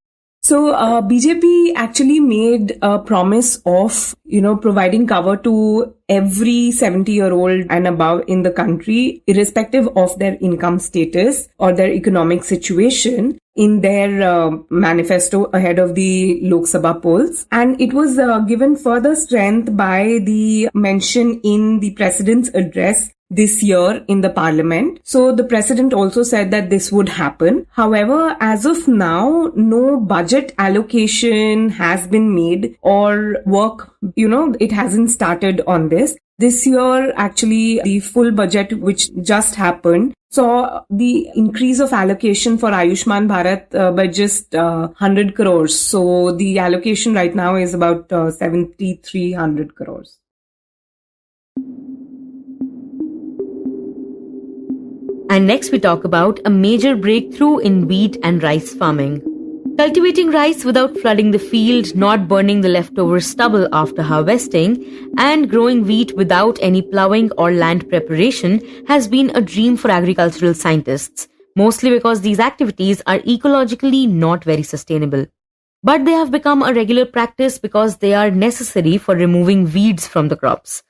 So BJP actually made a promise of, providing cover to every 70-year-old and above in the country, irrespective of their income status or their economic situation. in their manifesto ahead of the Lok Sabha polls. And it was given further strength by the mention in the president's address this year in the parliament. So the president also said that this would happen. However, as of now, no budget allocation has been made or work, it hasn't started on this. This year, actually, the full budget, which just happened, saw the increase of allocation for Ayushman Bharat by just 100 crores. So the allocation right now is about 7,300 crores. And next we talk about a major breakthrough in wheat and rice farming. Cultivating rice without flooding the field, not burning the leftover stubble after harvesting, and growing wheat without any ploughing or land preparation has been a dream for agricultural scientists, mostly because these activities are ecologically not very sustainable. But they have become a regular practice because they are necessary for removing weeds from the crops.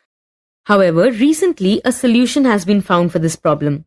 However, recently a solution has been found for this problem.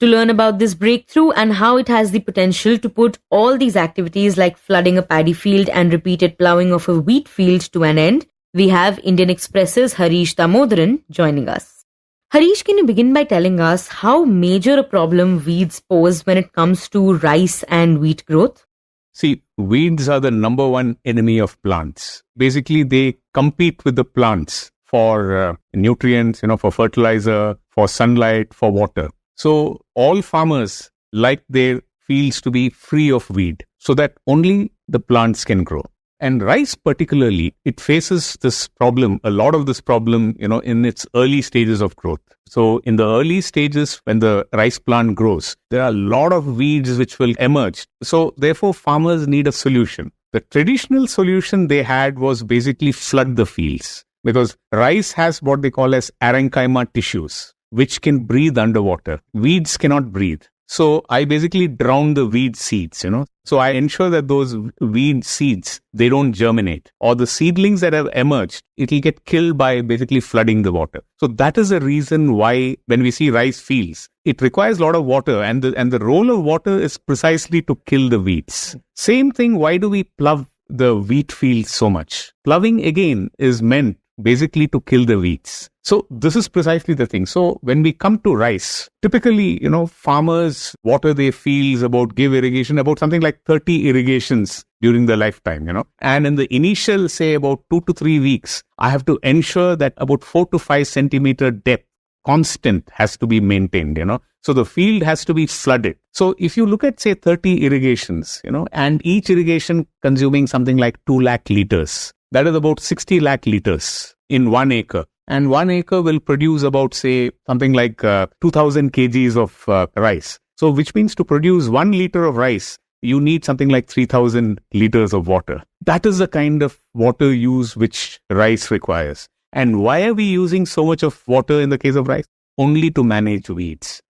To learn about this breakthrough and how it has the potential to put all these activities like flooding a paddy field and repeated ploughing of a wheat field to an end, we have Indian Express's Harish Damodaran joining us. Harish, can you begin by telling us how major a problem weeds pose when it comes to rice and wheat growth? See, weeds are the number one enemy of plants. Basically, they compete with the plants for nutrients, for fertilizer, for sunlight, for water. So all farmers like their fields to be free of weed so that only the plants can grow. And rice particularly, it faces this problem, a lot of this problem, in its early stages of growth. So in the early stages, when the rice plant grows, there are a lot of weeds which will emerge. So therefore, farmers need a solution. The traditional solution they had was basically flood the fields, because rice has what they call as parenchyma tissues, which can breathe underwater. Weeds cannot breathe. So I basically drown the weed seeds, So I ensure that those weed seeds, they don't germinate. Or the seedlings that have emerged, it'll get killed by basically flooding the water. So that is the reason why when we see rice fields, it requires a lot of water. And the role of water is precisely to kill the weeds. Same thing, why do we plough the wheat fields so much? Ploughing again is meant basically to kill the weeds. So this is precisely the thing. So when we come to rice, typically, farmers water their fields give irrigation about something like 30 irrigations during the lifetime, And in the initial, say about 2 to 3 weeks, I have to ensure that about 4 to 5 centimeter depth constant has to be maintained, So the field has to be flooded. So if you look at, say, 30 irrigations, and each irrigation consuming something like 2 lakh liters, that is about 60 lakh liters in 1 acre. And 1 acre will produce about, say, something like 2000 kgs of rice. So which means to produce 1 liter of rice, you need something like 3000 liters of water. That is the kind of water use which rice requires. And why are we using so much of water in the case of rice? Only to manage weeds.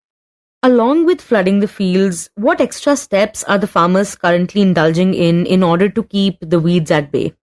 Along with flooding the fields, what extra steps are the farmers currently indulging in order to keep the weeds at bay?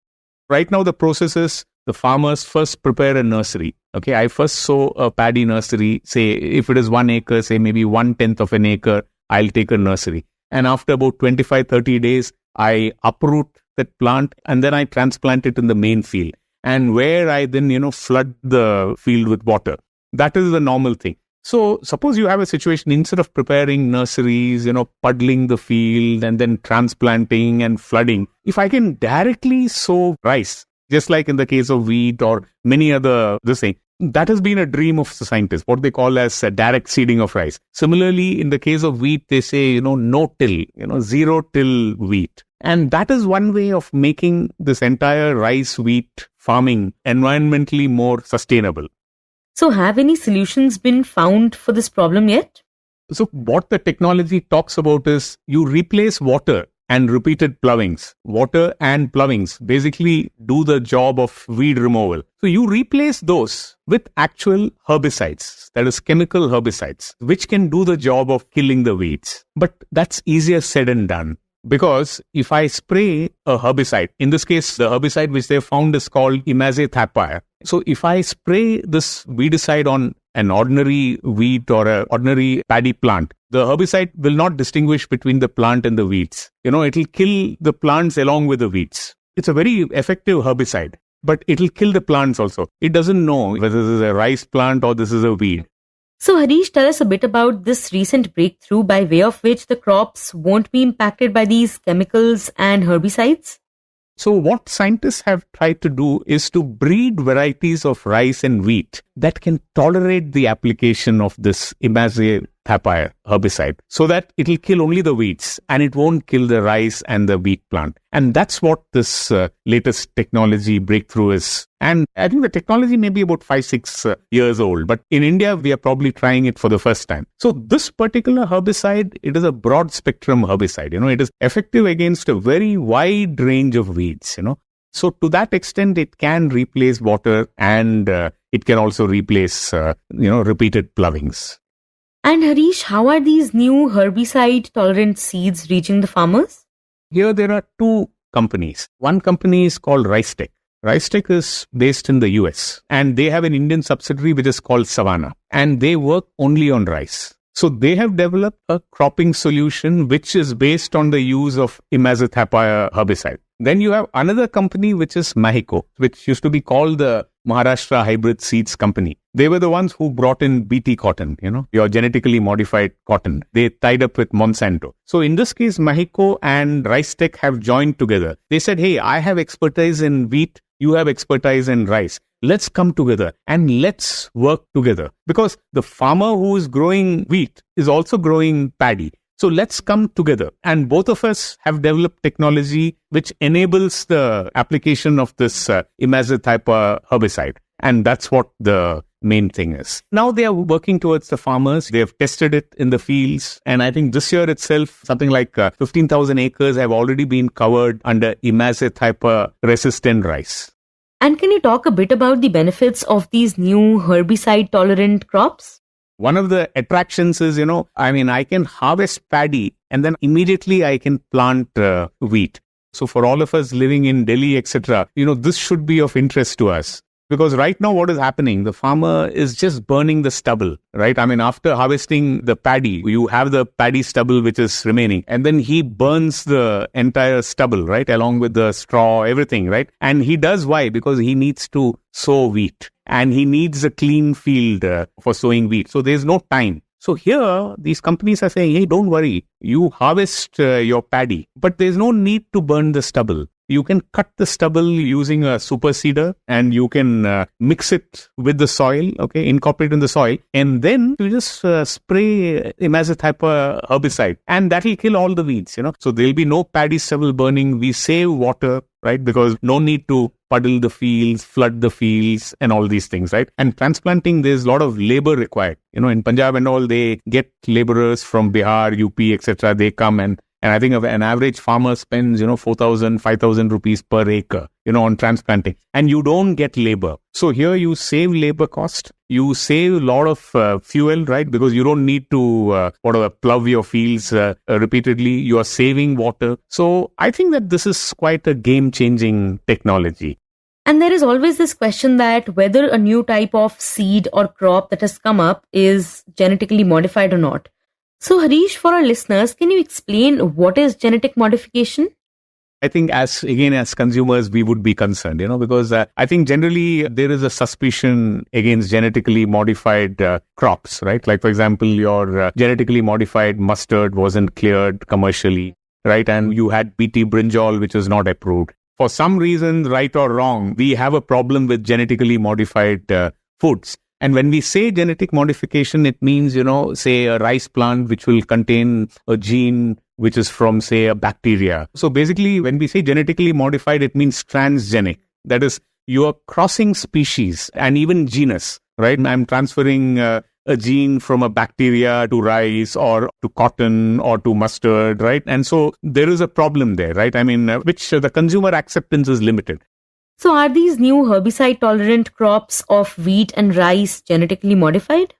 Right now, the process is the farmers first prepare a nursery. Okay, I first sow a paddy nursery. Say, if it is 1 acre, say maybe 1/10 of an acre, I'll take a nursery. And after about 25-30 days, I uproot that plant and then I transplant it in the main field. And where I then, flood the field with water. That is the normal thing. So suppose you have a situation, instead of preparing nurseries, puddling the field and then transplanting and flooding, if I can directly sow rice, just like in the case of wheat or many other, that has been a dream of the scientists, what they call as direct seeding of rice. Similarly, in the case of wheat, they say, no-till, zero-till wheat. And that is one way of making this entire rice-wheat farming environmentally more sustainable. So have any solutions been found for this problem yet? So what the technology talks about is you replace water and repeated ploughings. Water and ploughings basically do the job of weed removal. So you replace those with actual herbicides, that is chemical herbicides, which can do the job of killing the weeds. But that's easier said than done. Because if I spray a herbicide, in this case, the herbicide which they found is called imazethapyr. So if I spray this weedicide on an ordinary wheat or an ordinary paddy plant, the herbicide will not distinguish between the plant and the weeds. It'll kill the plants along with the weeds. It's a very effective herbicide, but it'll kill the plants also. It doesn't know whether this is a rice plant or this is a weed. So Harish, tell us a bit about this recent breakthrough by way of which the crops won't be impacted by these chemicals and herbicides. So what scientists have tried to do is to breed varieties of rice and wheat that can tolerate the application of this imazethapyr herbicide so that it'll kill only the weeds and it won't kill the rice and the wheat plant. And that's what this latest technology breakthrough is. And I think the technology may be about 5-6 years old, but in India, we are probably trying it for the first time. So this particular herbicide, it is a broad spectrum herbicide. It is effective against a very wide range of weeds, So to that extent, it can replace water and it can also replace, repeated ploughings. And Harish, how are these new herbicide-tolerant seeds reaching the farmers? Here there are two companies. One company is called RiceTech. RiceTech is based in the US and they have an Indian subsidiary which is called Savannah and they work only on rice. So they have developed a cropping solution which is based on the use of imazethapyr herbicide. Then you have another company which is Mahiko, which used to be called the Maharashtra Hybrid Seeds Company. They were the ones who brought in BT cotton, your genetically modified cotton. They tied up with Monsanto. So in this case, Mahiko and RiceTech have joined together. They said, hey, I have expertise in wheat, you have expertise in rice. Let's come together and let's work together. Because the farmer who is growing wheat is also growing paddy. So let's come together. And both of us have developed technology which enables the application of this imazethapyr herbicide. And that's what the main thing is. Now they are working towards the farmers. They have tested it in the fields. And I think this year itself, something like 15,000 acres have already been covered under imazethapyr resistant rice. And can you talk a bit about the benefits of these new herbicide-tolerant crops? One of the attractions is, I can harvest paddy and then immediately I can plant wheat. So for all of us living in Delhi, etc., this should be of interest to us. Because right now what is happening, the farmer is just burning the stubble, right? After harvesting the paddy, you have the paddy stubble which is remaining. And then he burns the entire stubble, right? Along with the straw, everything, right? And he does why? Because he needs to sow wheat. And he needs a clean field for sowing wheat. So there's no time. So here, these companies are saying, hey, don't worry. You harvest your paddy, but there's no need to burn the stubble. You can cut the stubble using a super seeder and you can mix it with the soil, incorporate in the soil. And then you just spray imazethapyr herbicide and that will kill all the weeds, So there'll be no paddy stubble burning. We save water, right? Because no need to puddle the fields, flood the fields and all these things, right? And transplanting, there's a lot of labor required. In Punjab and all, they get laborers from Bihar, UP, etc. They come and I think an average farmer spends, 4,000, 5,000 rupees per acre, on transplanting. And you don't get labor. So here you save labor cost. You save a lot of fuel, right? Because you don't need to plow your fields repeatedly. You are saving water. So I think that this is quite a game-changing technology. And there is always this question that whether a new type of seed or crop that has come up is genetically modified or not. So Harish, for our listeners, can you explain what is genetic modification? I think as consumers, we would be concerned, because I think generally there is a suspicion against genetically modified crops, right? Like, for example, your genetically modified mustard wasn't cleared commercially, right? And you had BT brinjal, which was not approved. For some reason, right or wrong, we have a problem with genetically modified foods. And when we say genetic modification, it means, say a rice plant which will contain a gene which is from, say, a bacteria. So basically, when we say genetically modified, it means transgenic. That is, you are crossing species and even genus, right? I'm transferring a gene from a bacteria to rice or to cotton or to mustard, right? And so there is a problem there, right? Which the consumer acceptance is limited. So are these new herbicide-tolerant crops of wheat and rice genetically modified?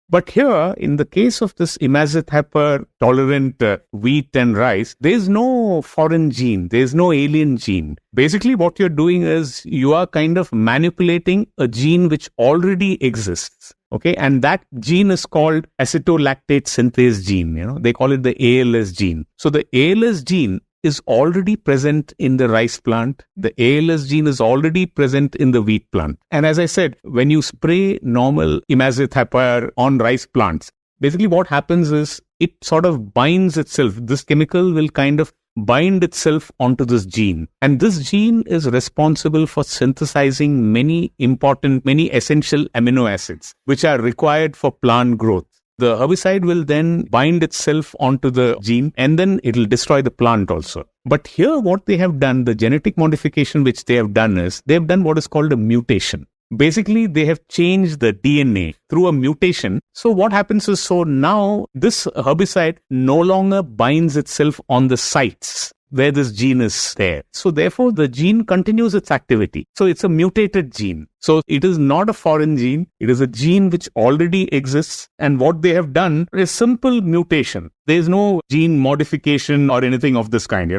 But here, in the case of this imazethapyr tolerant wheat and rice, there is no foreign gene, there is no alien gene. Basically, what you're doing is you are kind of manipulating a gene which already exists. Okay, and that gene is called acetolactate synthase gene. They call it the ALS gene. So the ALS gene is already present in the rice plant. The ALS gene is already present in the wheat plant. And as I said, when you spray normal imazethapyr on rice plants, basically what happens is it sort of binds itself. This chemical will kind of bind itself onto this gene. And this gene is responsible for synthesizing many essential amino acids, which are required for plant growth. The herbicide will then bind itself onto the gene and then it will destroy the plant also. But here what they have done, the genetic modification which they have done is, they have done what is called a mutation. Basically, they have changed the DNA through a mutation. So what happens is, so now this herbicide no longer binds itself on the sites where this gene is there. So therefore, the gene continues its activity. So it's a mutated gene. So it is not a foreign gene. It is a gene which already exists. And what they have done is simple mutation. There is no gene modification or anything of this kind,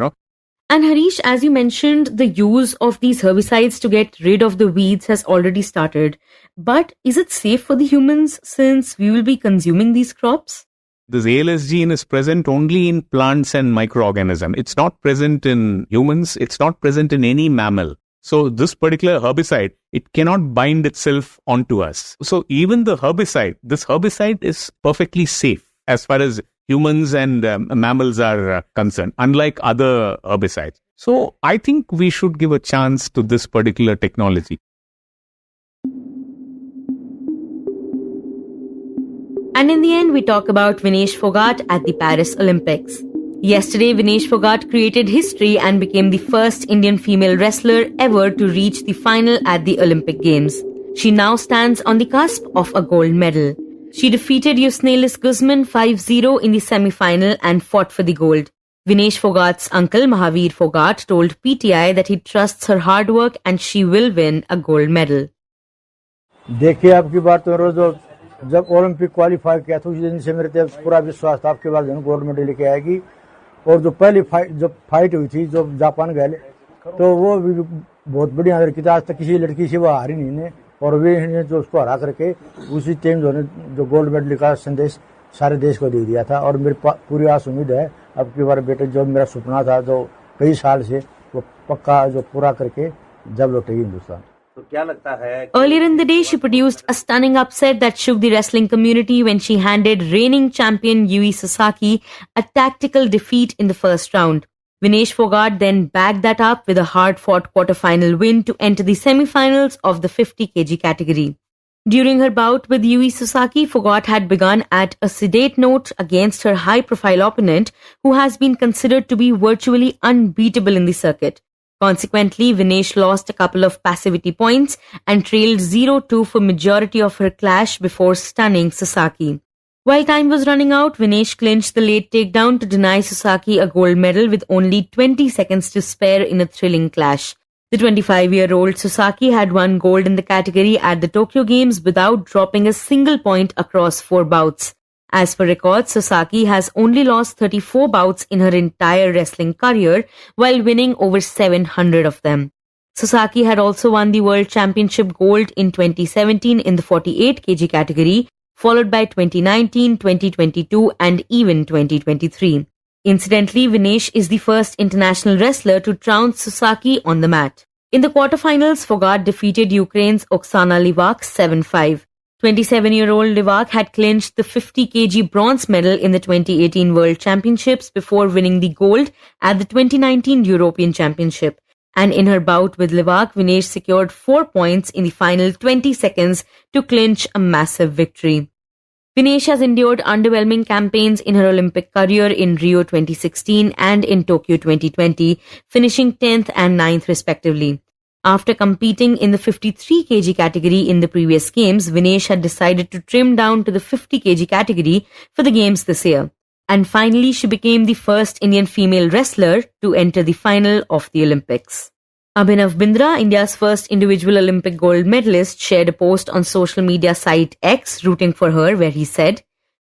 And Harish, as you mentioned, the use of these herbicides to get rid of the weeds has already started. But is it safe for the humans since we will be consuming these crops? This ALS gene is present only in plants and microorganisms. It's not present in humans. It's not present in any mammal. So this particular herbicide, it cannot bind itself onto us. So even this herbicide is perfectly safe as far as humans and mammals are concerned, unlike other herbicides. So I think we should give a chance to this particular technology. And in the end, we talk about Vinesh Phogat at the Paris Olympics. Yesterday, Vinesh Phogat created history and became the first Indian female wrestler ever to reach the final at the Olympic Games. She now stands on the cusp of a gold medal. She defeated Yusnelis Guzman 5-0 in the semi-final and fought for the gold. Vinesh Phogat's uncle Mahavir Phogat told PTI that he trusts her hard work and she will win a gold medal. देखिए आपकी बात तो रोज जब Olympic qualify किया था उस दिन से मेरे पूरा विश्वास था आपके बाद गोल्ड मेडल लेके आएगी और जो पहली फाइट हुई थी जो जापान गए तो वो भी बहुत बढ़िया लड़की थी आज तक किसी लड़की से वो हारी नहीं ने और वे ने जो उसको हरा करके उसी टाइम जो गोल्ड मेडल का संदेश सारे देश को दे दिया था और मेरी पूरी आस उम्मीद है अब की बार बेटे जो मेरा सपना था जो कई साल से वो पक्का जो पूरा करके जब लौटेगी Hindustan. Earlier in the day, she produced a stunning upset that shook the wrestling community when she handed reigning champion Yui Sasaki a tactical defeat in the first round. Vinesh Phogat then backed that up with a hard-fought quarter-final win to enter the semi-finals of the 50 kg category. During her bout with Yui Sasaki, Phogat had begun at a sedate note against her high-profile opponent, who has been considered to be virtually unbeatable in the circuit. Consequently, Vinesh lost a couple of passivity points and trailed 0-2 for majority of her clash before stunning Sasaki. While time was running out, Vinesh clinched the late takedown to deny Sasaki a gold medal with only 20 seconds to spare in a thrilling clash. The 25-year-old Sasaki had won gold in the category at the Tokyo Games without dropping a single point across 4 bouts. As per records, Sasaki has only lost 34 bouts in her entire wrestling career, while winning over 700 of them. Sasaki had also won the World Championship gold in 2017 in the 48 kg category, followed by 2019, 2022 and even 2023. Incidentally, Vinesh is the first international wrestler to trounce Sasaki on the mat. In the quarterfinals, Phogat defeated Ukraine's Oksana Livak 7-5. 27-year-old Livak had clinched the 50 kg bronze medal in the 2018 World Championships before winning the gold at the 2019 European Championship. And in her bout with Livak, Vinesh secured 4 points in the final 20 seconds to clinch a massive victory. Vinesh has endured underwhelming campaigns in her Olympic career in Rio 2016 and in Tokyo 2020, finishing 10th and 9th respectively. After competing in the 53 kg category in the previous games, Vinesh had decided to trim down to the 50 kg category for the games this year. And finally, she became the first Indian female wrestler to enter the final of the Olympics. Abhinav Bindra, India's first individual Olympic gold medalist, shared a post on social media site X rooting for her where he said,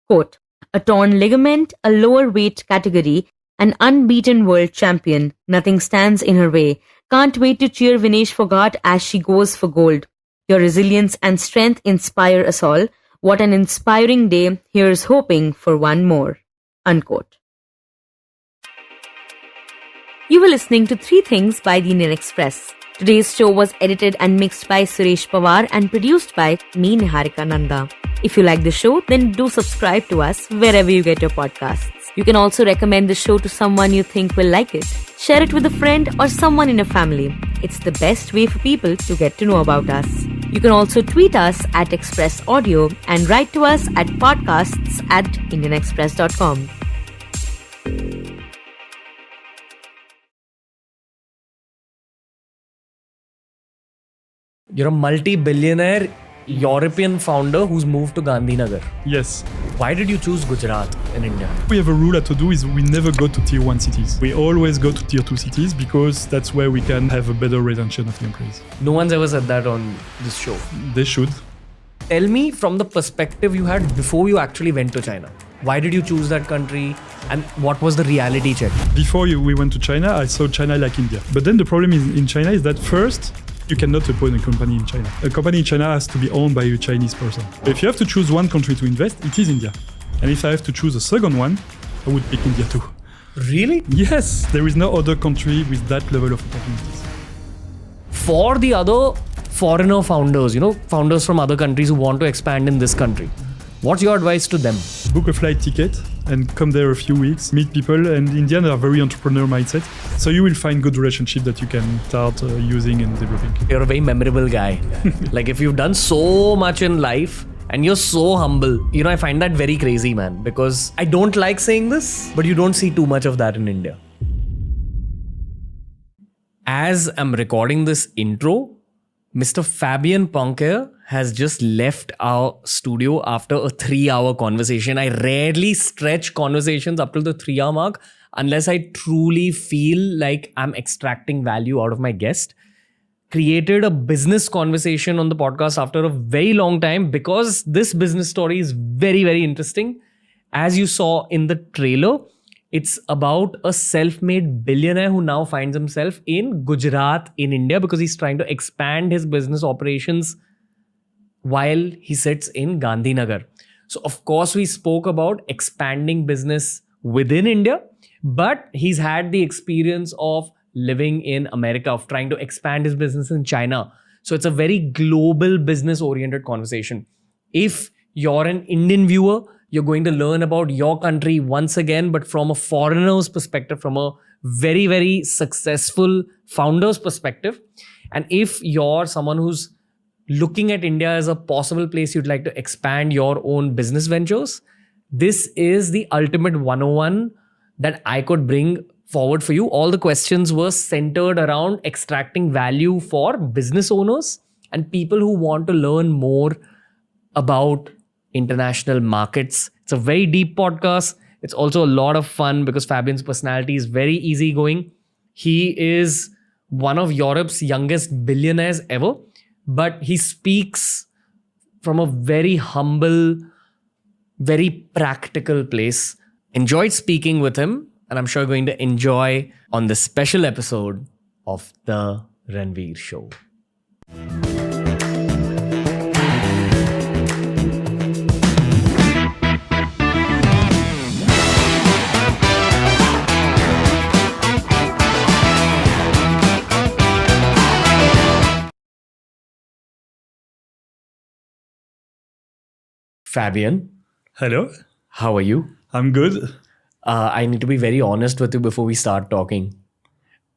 quote, "A torn ligament, a lower weight category, an unbeaten world champion. Nothing stands in her way. Can't wait to cheer Vinesh Fogart as she goes for gold. Your resilience and strength inspire us all. What an inspiring day. Here's hoping for one more." Unquote. You were listening to Three Things by the Indian Express. Today's show was edited and mixed by Suresh Pawar and produced by me, Niharika Nanda. If you like the show, then do subscribe to us wherever you get your podcasts. You can also recommend the show to someone you think will like it. Share it with a friend or someone in your family. It's the best way for people to get to know about us. You can also tweet us at Express Audio and write to us at podcasts@indianexpress.com. You're a multi-billionaire European founder who's moved to Gandhinagar. Yes. Why did you choose Gujarat in India? We have a rule at Odoo is we never go to tier 1 cities. We always go to tier 2 cities because that's where we can have a better retention of the employees. No one's ever said that on this show. They should. Tell me from the perspective you had before you actually went to China. Why did you choose that country and what was the reality check? Before we went to China, I saw China like India. But then the problem in China is that first, you cannot appoint a company in China. A company in China has to be owned by a Chinese person. If you have to choose one country to invest, it is India. And if I have to choose a second one, I would pick India too. Really? Yes, there is no other country with that level of opportunities. For the other foreigner founders, founders from other countries who want to expand in this country, what's your advice to them? Book a flight ticket and come there a few weeks, meet people, and Indians are very entrepreneur mindset. So you will find good relationship that you can start using and developing. You're a very memorable guy. Like if you've done so much in life and you're so humble, I find that very crazy, man, because I don't like saying this, but you don't see too much of that in India. As I'm recording this intro, Mr. Fabian Ponker has just left our studio after a 3-hour conversation. I rarely stretch conversations up till the 3-hour mark unless I truly feel like I'm extracting value out of my guest. Created a business conversation on the podcast after a very long time because this business story is very, very interesting. As you saw in the trailer, it's about a self-made billionaire who now finds himself in Gujarat in India because he's trying to expand his business operations while he sits in Gandhinagar. So of course we spoke about expanding business within India, but he's had the experience of living in America, of trying to expand his business in China. So it's a very global business oriented conversation. If you're an Indian viewer, you're going to learn about your country once again, but from a foreigner's perspective, from a very, very successful founder's perspective. And if you're someone who's looking at India as a possible place you'd like to expand your own business ventures, this is the ultimate 101 that I could bring forward for you. All the questions were centered around extracting value for business owners and people who want to learn more about international markets. It's a very deep podcast. It's also a lot of fun because Fabian's personality is very easygoing. He is one of Europe's youngest billionaires ever, but he speaks from a very humble, very practical place. Enjoyed speaking with him, and I'm sure you're going to enjoy on this special episode of The Ranveer Show. Fabian. Hello. How are you? I'm good. I need to be very honest with you before we start talking.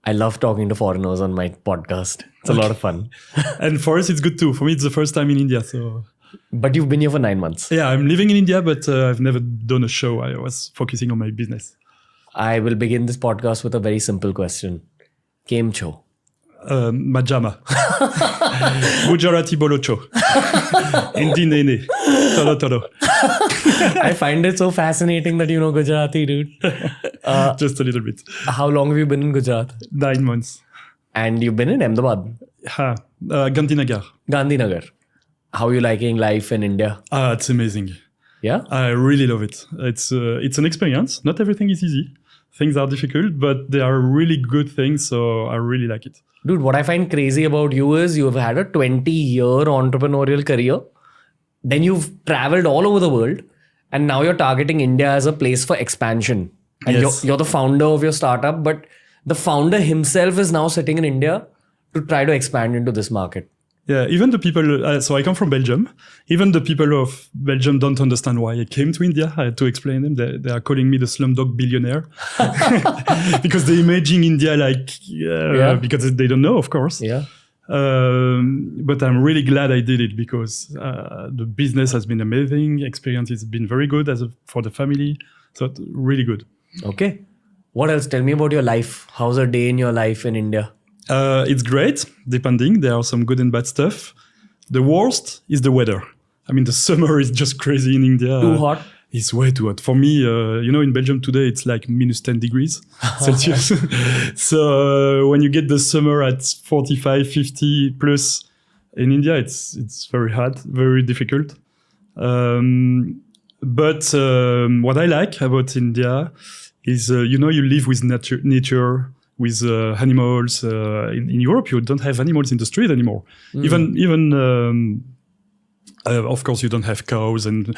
I love talking to foreigners on my podcast. It's a lot of fun. And for us, it's good too. For me, it's the first time in India. So. But you've been here for 9 months. Yeah, I'm living in India, but I've never done a show. I was focusing on my business. I will begin this podcast with a very simple question. Kem cho? Majama. Gujarati bolocho. Hindi nene. Tolo tolo. I find it so fascinating that you know Gujarati, dude. Just a little bit. How long have you been in Gujarat? 9 months. And you've been in Ahmedabad. Gandhinagar. Gandhinagar. How are you liking life in India? It's amazing. Yeah? I really love it. It's an experience. Not everything is easy. Things are difficult, but they are really good things. So I really like it. Dude, what I find crazy about you is you've had a 20-year entrepreneurial career. Then you've traveled all over the world. And now you're targeting India as a place for expansion. And Yes. you're the founder of your startup, but the founder himself is now sitting in India to try to expand into this market. Yeah, even the people, so I come from Belgium. Even the people of Belgium don't understand why I came to India. I had to explain them. They are calling me the slumdog billionaire because they imagine India like, because they don't know, of course. Yeah. But I'm really glad I did it because the business has been amazing. Experience has been very good for the family. So it's really good. Okay. What else? Tell me about your life. How's a day in your life in India? It's great, depending. There are some good and bad stuff. The worst is the weather. I mean, the summer is just crazy in India. Too hot? It's way too hot. For me, in Belgium today, it's like minus 10 degrees Celsius. So when you get the summer at 45, 50 plus in India, it's very hard, very difficult. But what I like about India is, you live with nature, with animals. In Europe, you don't have animals in the street anymore. Even of course, you don't have cows and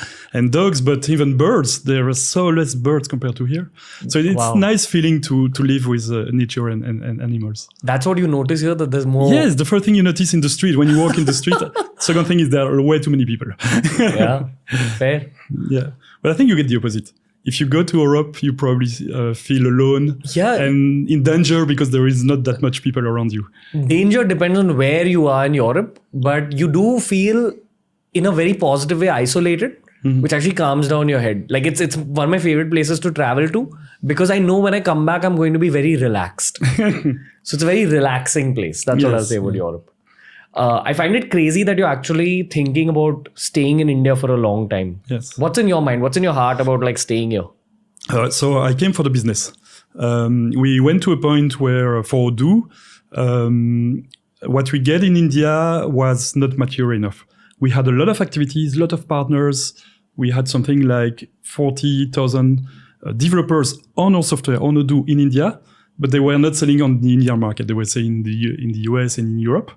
dogs, but even birds, there are so less birds compared to here. So it's nice feeling to live with nature and animals. That's what you notice here, that there's more. Yes, the first thing you notice in the street when you walk in the street. Second thing is there are way too many people. Yeah, fair. Yeah, but I think you get the opposite. If you go to Europe, you probably feel alone and in danger because there is not that much people around you. Danger depends on where you are in Europe, but you do feel in a very positive way isolated, which actually calms down your head. Like it's one of my favorite places to travel to because I know when I come back, I'm going to be very relaxed. So it's a very relaxing place. That's what I'll say about Europe. I find it crazy that you're actually thinking about staying in India for a long time. Yes. What's in your mind? What's in your heart about like staying here? So I came for the business. We went to a point where for Odoo, what we get in India was not mature enough. We had a lot of activities, a lot of partners. We had something like 40,000 developers on our software, on Odoo in India, but they were not selling on the Indian market. They were selling in the US and in Europe.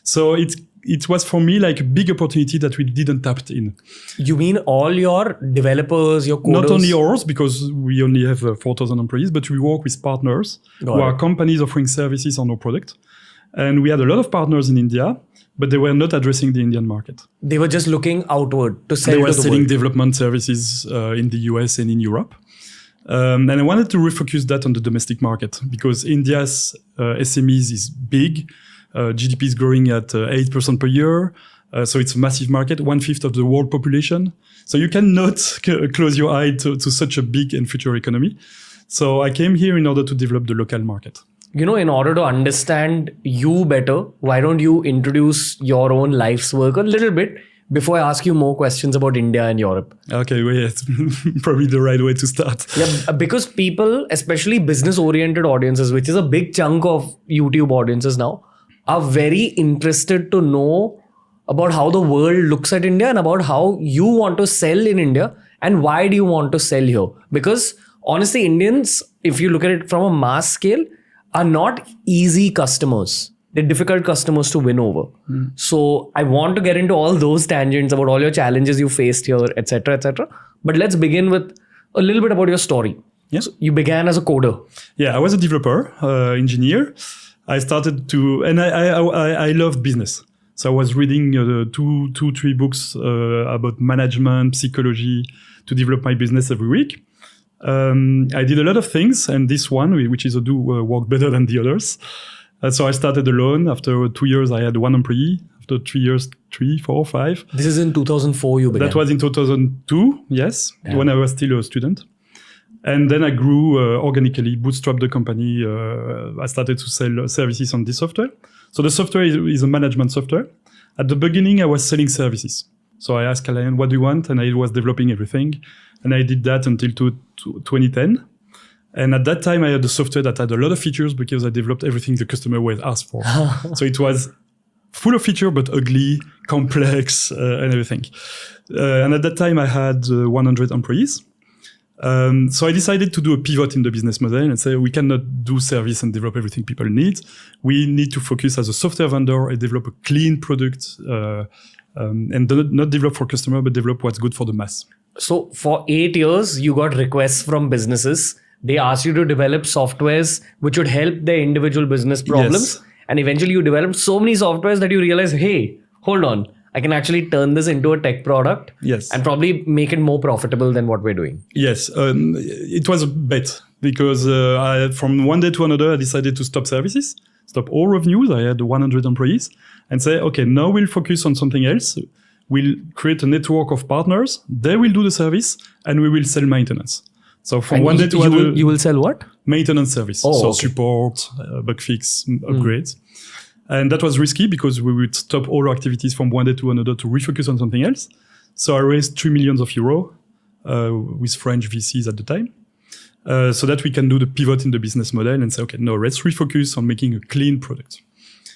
So it was for me like a big opportunity that we didn't tap in. You mean all your developers, your coders? Not only ours, because we only have 4,000 employees, but we work with partners who are companies offering services on our product. And we had a lot of partners in India, but they were not addressing the Indian market. They were just looking outward to sell They were to the selling world. development services in the US and in Europe. And I wanted to refocus that on the domestic market because India's SMEs is big. GDP is growing at 8% per year. So it's a massive market, 1/5 of the world population. So you cannot close your eye to such a big and future economy. So I came here in order to develop the local market. In order to understand you better, why don't you introduce your own life's work a little bit before I ask you more questions about India and Europe? Okay, well, it's probably the right way to start. Yeah, because people, especially business-oriented audiences, which is a big chunk of YouTube audiences now, are very interested to know about how the world looks at India and about how you want to sell in India and why do you want to sell here. Because honestly, Indians, if you look at it from a mass scale, are not easy customers. They're difficult customers to win over. So I want to get into all those tangents about all your challenges you faced here, etc., etc. But let's begin with a little bit about your story. Yeah. So you began as a coder. Yeah, I was a developer, engineer. I started to, and I loved business. So I was reading two, 3 books about management, psychology to develop my business every week. I did a lot of things, and this one, which is Odoo, worked better than the others. So I started alone. After 2 years, I had 1 employee. After 3 years, 3, 4, 5. This is in 2004 you began? That was in 2002, yes, when I was still a student. And then I grew organically, bootstrapped the company. I started to sell services on this software. So the software is a management software. At the beginning, I was selling services. So I asked client, what do you want? And I was developing everything. And I did that until 2010. And at that time, I had a software that had a lot of features because I developed everything the customer was asked for. So it was full of feature, but ugly, complex, and everything. And at that time, I had 100 employees. So I decided to do a pivot in the business model and say, we cannot do service and develop everything people need. We need to focus as a software vendor and develop a clean product, and not develop for customer, but develop what's good for the mass. So for 8 years, you got requests from businesses. They asked you to develop softwares which would help their individual business problems. Yes. And eventually you developed so many softwares that you realize, hey, hold on, I can actually turn this into a tech product. Yes. And probably make it more profitable than what we're doing. Yes, it was a bet because from one day to another, I decided to stop services, stop all revenues. I had 100 employees and say, okay, now we'll focus on something else. We'll create a network of partners. They will do the service and we will sell maintenance. So from one day to another, you will sell what? Maintenance service. Oh, so okay. support, bug fix, upgrades. And that was risky because we would stop all our activities from one day to another to refocus on something else. So I raised 3 million euro with French VCs at the time, so that we can do the pivot in the business model and say, okay, no, let's refocus on making a clean product.